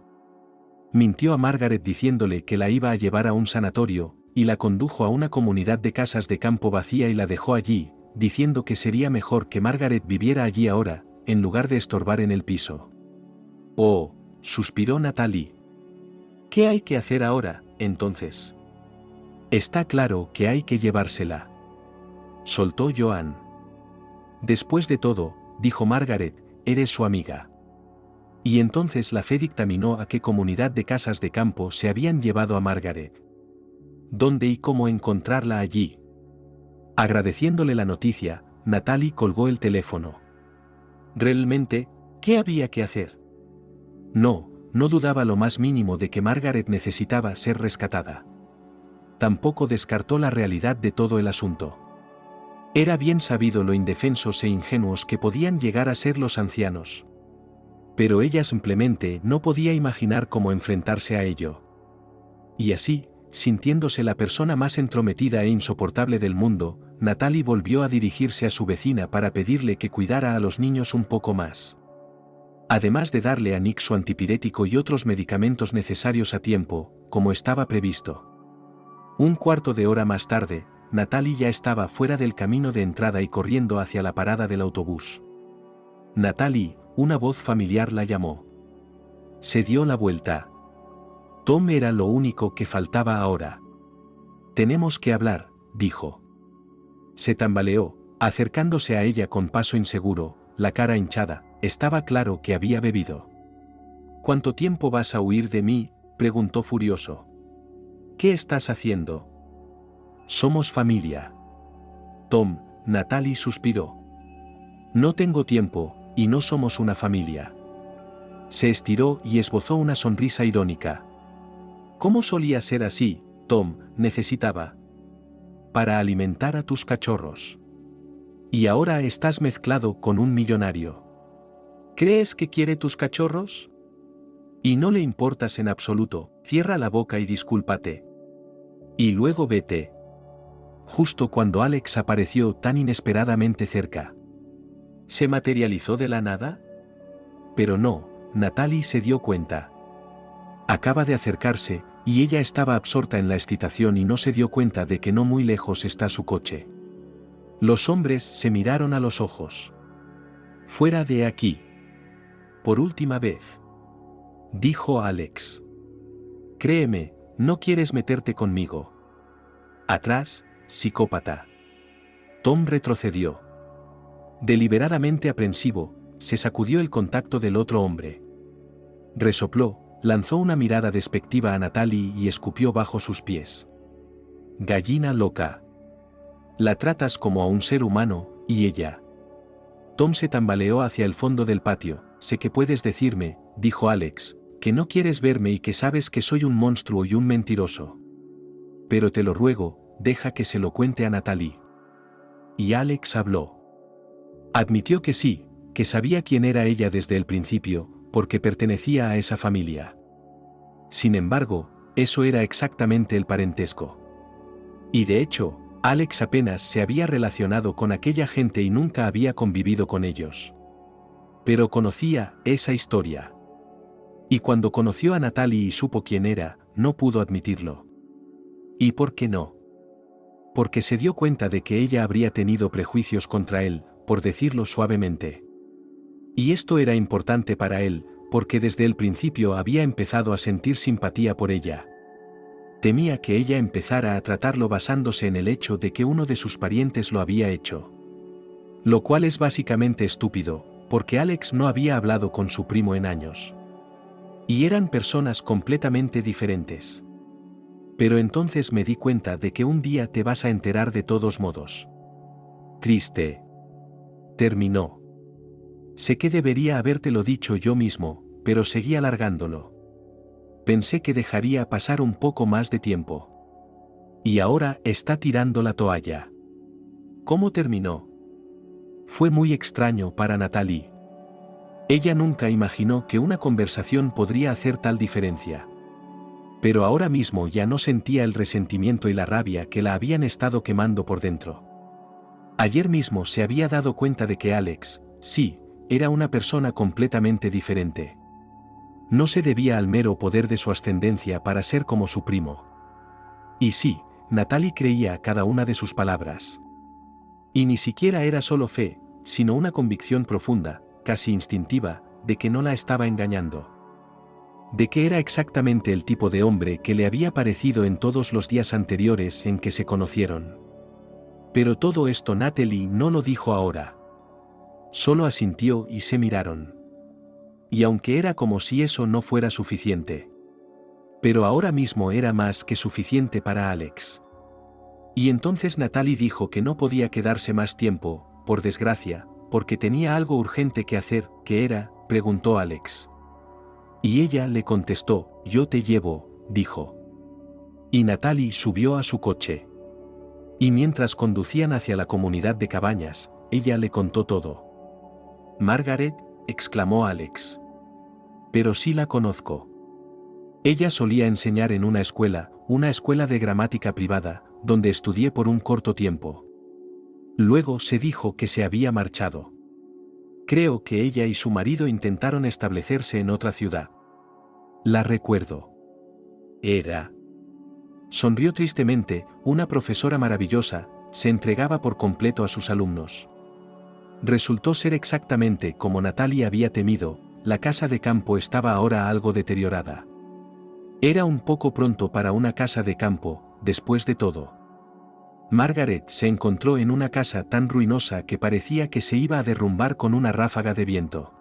Mintió a Margaret diciéndole que la iba a llevar a un sanatorio, y la condujo a una comunidad de casas de campo vacía y la dejó allí, diciendo que sería mejor que Margaret viviera allí ahora, en lugar de estorbar en el piso. «Oh», suspiró Natalie. «¿Qué hay que hacer ahora, entonces?» «Está claro que hay que llevársela», soltó Joan. «Después de todo», dijo Margaret, «eres su amiga». Y entonces la fe dictaminó a qué comunidad de casas de campo se habían llevado a Margaret. ¿Dónde y cómo encontrarla allí? Agradeciéndole la noticia, Natalie colgó el teléfono. Realmente, ¿qué había que hacer? No dudaba lo más mínimo de que Margaret necesitaba ser rescatada. Tampoco descartó la realidad de todo el asunto. Era bien sabido lo indefensos e ingenuos que podían llegar a ser los ancianos. Pero ella simplemente no podía imaginar cómo enfrentarse a ello. Y así, sintiéndose la persona más entrometida e insoportable del mundo, Natalie volvió a dirigirse a su vecina para pedirle que cuidara a los niños un poco más. Además de darle a Nick su antipirético y otros medicamentos necesarios a tiempo, como estaba previsto. Un cuarto de hora más tarde, Natalie ya estaba fuera del camino de entrada y corriendo hacia la parada del autobús. «Natalie», una voz familiar la llamó. Se dio la vuelta. Tom era lo único que faltaba ahora. «Tenemos que hablar», dijo. Se tambaleó, acercándose a ella con paso inseguro, la cara hinchada. Estaba claro que había bebido. «¿Cuánto tiempo vas a huir de mí?», preguntó furioso. «¿Qué estás haciendo?» «Somos familia». «Tom», Natalie suspiró. «No tengo tiempo, y no somos una familia». Se estiró y esbozó una sonrisa irónica. «¿Cómo solía ser así, Tom? Necesitaba para alimentar a tus cachorros. Y ahora estás mezclado con un millonario. ¿Crees que quiere tus cachorros? Y no le importas en absoluto, cierra la boca y discúlpate. Y luego vete». Justo cuando Alex apareció tan inesperadamente cerca. ¿Se materializó de la nada? Pero no, Natalie se dio cuenta. Acaba de acercarse, y ella estaba absorta en la excitación y no se dio cuenta de que no muy lejos está su coche. Los hombres se miraron a los ojos. «Fuera de aquí. Por última vez», dijo Alex. «Créeme, no quieres meterte conmigo». «Atrás, psicópata». Tom retrocedió. Deliberadamente aprensivo, se sacudió el contacto del otro hombre. Resopló, lanzó una mirada despectiva a Natalie y escupió bajo sus pies. «Gallina loca. La tratas como a un ser humano, y ella». Tom se tambaleó hacia el fondo del patio. «Sé que puedes decirme», dijo Alex, «que no quieres verme y que sabes que soy un monstruo y un mentiroso. Pero te lo ruego, deja que se lo cuente a Natalie». Y Alex habló. Admitió que sí, que sabía quién era ella desde el principio, porque pertenecía a esa familia. Sin embargo, eso era exactamente el parentesco. Y de hecho, Alex apenas se había relacionado con aquella gente y nunca había convivido con ellos. Pero conocía esa historia. Y cuando conoció a Natalie y supo quién era, no pudo admitirlo. ¿Y por qué no? Porque se dio cuenta de que ella habría tenido prejuicios contra él, por decirlo suavemente. Y esto era importante para él, porque desde el principio había empezado a sentir simpatía por ella. Temía que ella empezara a tratarlo basándose en el hecho de que uno de sus parientes lo había hecho. Lo cual es básicamente estúpido, porque Alex no había hablado con su primo en años. Y eran personas completamente diferentes. Pero entonces me di cuenta de que un día te vas a enterar de todos modos. Triste. Terminó. Sé que debería habértelo dicho yo mismo, pero seguí alargándolo. Pensé que dejaría pasar un poco más de tiempo. Y ahora está tirando la toalla. ¿Cómo terminó? Fue muy extraño para Natalie. Ella nunca imaginó que una conversación podría hacer tal diferencia. Pero ahora mismo ya no sentía el resentimiento y la rabia que la habían estado quemando por dentro. Ayer mismo se había dado cuenta de que Alex, sí, era una persona completamente diferente. No se debía al mero poder de su ascendencia para ser como su primo. Y sí, Natalie creía cada una de sus palabras. Y ni siquiera era solo fe, sino una convicción profunda, casi instintiva, de que no la estaba engañando. De que era exactamente el tipo de hombre que le había parecido en todos los días anteriores en que se conocieron. Pero todo esto Natalie no lo dijo ahora. Solo asintió y se miraron. Y aunque era como si eso no fuera suficiente. Pero ahora mismo era más que suficiente para Alex. Y entonces Natalie dijo que no podía quedarse más tiempo, por desgracia, porque tenía algo urgente que hacer. ¿Qué era?, preguntó Alex. Y ella le contestó, yo te llevo, dijo. Y Natalie subió a su coche. Y mientras conducían hacia la comunidad de cabañas, ella le contó todo. Margaret, exclamó Alex. Pero sí la conozco. Ella solía enseñar en una escuela de gramática privada, donde estudié por un corto tiempo. Luego se dijo que se había marchado. Creo que ella y su marido intentaron establecerse en otra ciudad. La recuerdo. Era. Sonrió tristemente, una profesora maravillosa, se entregaba por completo a sus alumnos. Resultó ser exactamente como Natalie había temido, la casa de campo estaba ahora algo deteriorada. Era un poco pronto para una casa de campo, después de todo. Margaret se encontró en una casa tan ruinosa que parecía que se iba a derrumbar con una ráfaga de viento.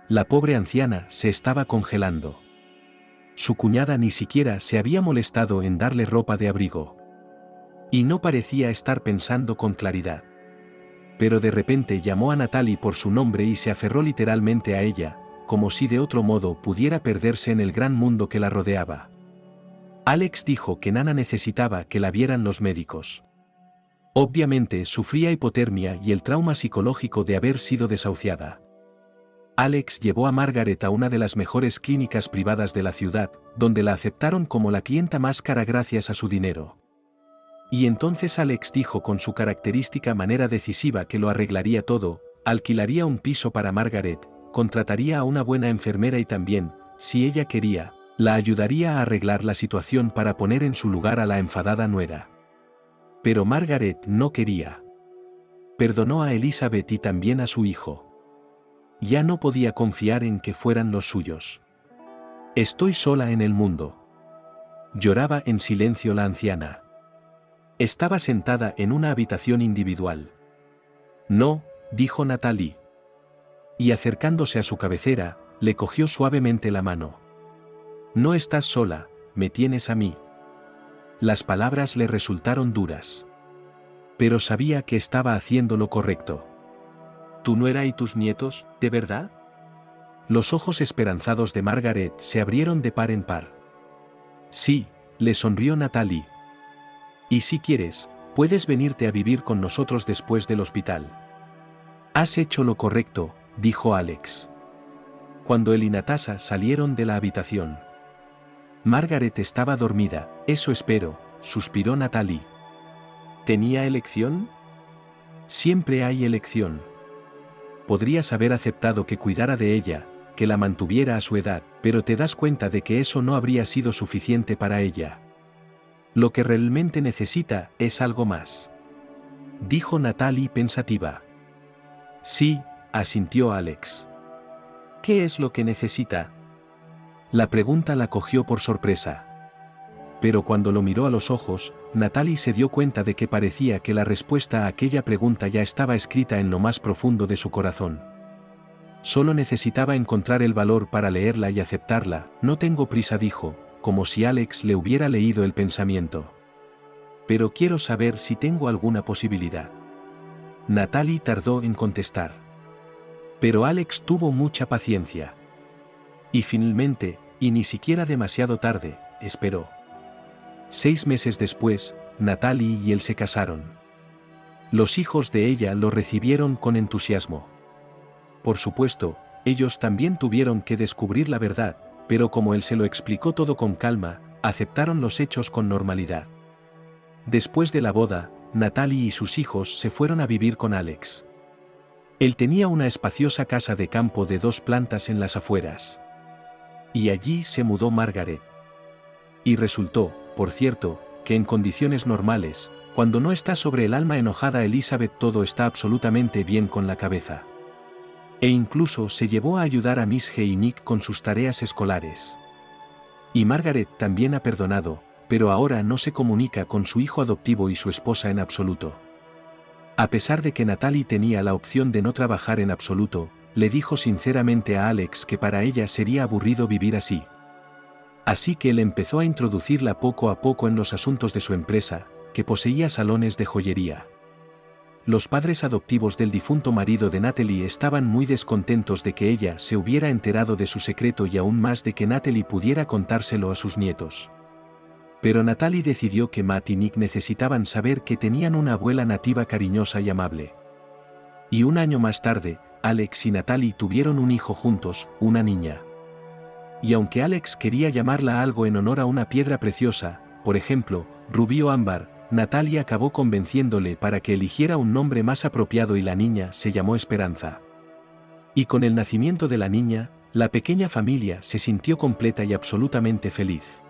La pobre anciana se estaba congelando. Su cuñada ni siquiera se había molestado en darle ropa de abrigo. Y no parecía estar pensando con claridad. Pero de repente llamó a Natalie por su nombre y se aferró literalmente a ella, como si de otro modo pudiera perderse en el gran mundo que la rodeaba. Alex dijo que Nana necesitaba que la vieran los médicos. Obviamente sufría hipotermia y el trauma psicológico de haber sido desahuciada. Alex llevó a Margaret a una de las mejores clínicas privadas de la ciudad, donde la aceptaron como la clienta más cara gracias a su dinero. Y entonces Alex dijo con su característica manera decisiva que lo arreglaría todo, alquilaría un piso para Margaret, contrataría a una buena enfermera y también, si ella quería, la ayudaría a arreglar la situación para poner en su lugar a la enfadada nuera. Pero Margaret no quería. Perdonó a Elizabeth y también a su hijo. Ya no podía confiar en que fueran los suyos. Estoy sola en el mundo. Lloraba en silencio la anciana. Estaba sentada en una habitación individual. No, dijo Natalie. Y acercándose a su cabecera, le cogió suavemente la mano. No estás sola, me tienes a mí. Las palabras le resultaron duras. Pero sabía que estaba haciendo lo correcto. ¿Tu nuera y tus nietos, de verdad? Los ojos esperanzados de Margaret se abrieron de par en par. Sí, le sonrió Natalie. Y si quieres, puedes venirte a vivir con nosotros después del hospital. Has hecho lo correcto, dijo Alex. Cuando él y Natasha salieron de la habitación. Margaret estaba dormida, eso espero, suspiró Natalie. ¿Tenía elección? Siempre hay elección. Podrías haber aceptado que cuidara de ella, que la mantuviera a su edad, pero te das cuenta de que eso no habría sido suficiente para ella. Lo que realmente necesita es algo más. Dijo Natalie pensativa. Sí, asintió Alex. ¿Qué es lo que necesita? La pregunta la cogió por sorpresa. Pero cuando lo miró a los ojos, Natalie se dio cuenta de que parecía que la respuesta a aquella pregunta ya estaba escrita en lo más profundo de su corazón. Solo necesitaba encontrar el valor para leerla y aceptarla. No tengo prisa, dijo, como si Alex le hubiera leído el pensamiento. Pero quiero saber si tengo alguna posibilidad. Natalie tardó en contestar. Pero Alex tuvo mucha paciencia. Y finalmente, y ni siquiera demasiado tarde, esperó. 6 meses después, Natalie y él se casaron. Los hijos de ella lo recibieron con entusiasmo. Por supuesto, ellos también tuvieron que descubrir la verdad, pero como él se lo explicó todo con calma, aceptaron los hechos con normalidad. Después de la boda, Natalie y sus hijos se fueron a vivir con Alex. Él tenía una espaciosa casa de campo de 2 plantas en las afueras. Y allí se mudó Margaret. Y resultó, por cierto, que en condiciones normales, cuando no está sobre el alma enojada Elizabeth, todo está absolutamente bien con la cabeza. E incluso se llevó a ayudar a Miss G y Nick con sus tareas escolares. Y Margaret también ha perdonado, pero ahora no se comunica con su hijo adoptivo y su esposa en absoluto. A pesar de que Natalie tenía la opción de no trabajar en absoluto, le dijo sinceramente a Alex que para ella sería aburrido vivir así. Así que él empezó a introducirla poco a poco en los asuntos de su empresa, que poseía salones de joyería. Los padres adoptivos del difunto marido de Natalie estaban muy descontentos de que ella se hubiera enterado de su secreto y aún más de que Natalie pudiera contárselo a sus nietos. Pero Natalie decidió que Matt y Nick necesitaban saber que tenían una abuela nativa cariñosa y amable. Y un año más tarde, Alex y Natalie tuvieron un hijo juntos, una niña. Y aunque Alex quería llamarla algo en honor a una piedra preciosa, por ejemplo, rubí o ámbar, Natalie acabó convenciéndole para que eligiera un nombre más apropiado y la niña se llamó Esperanza. Y con el nacimiento de la niña, la pequeña familia se sintió completa y absolutamente feliz.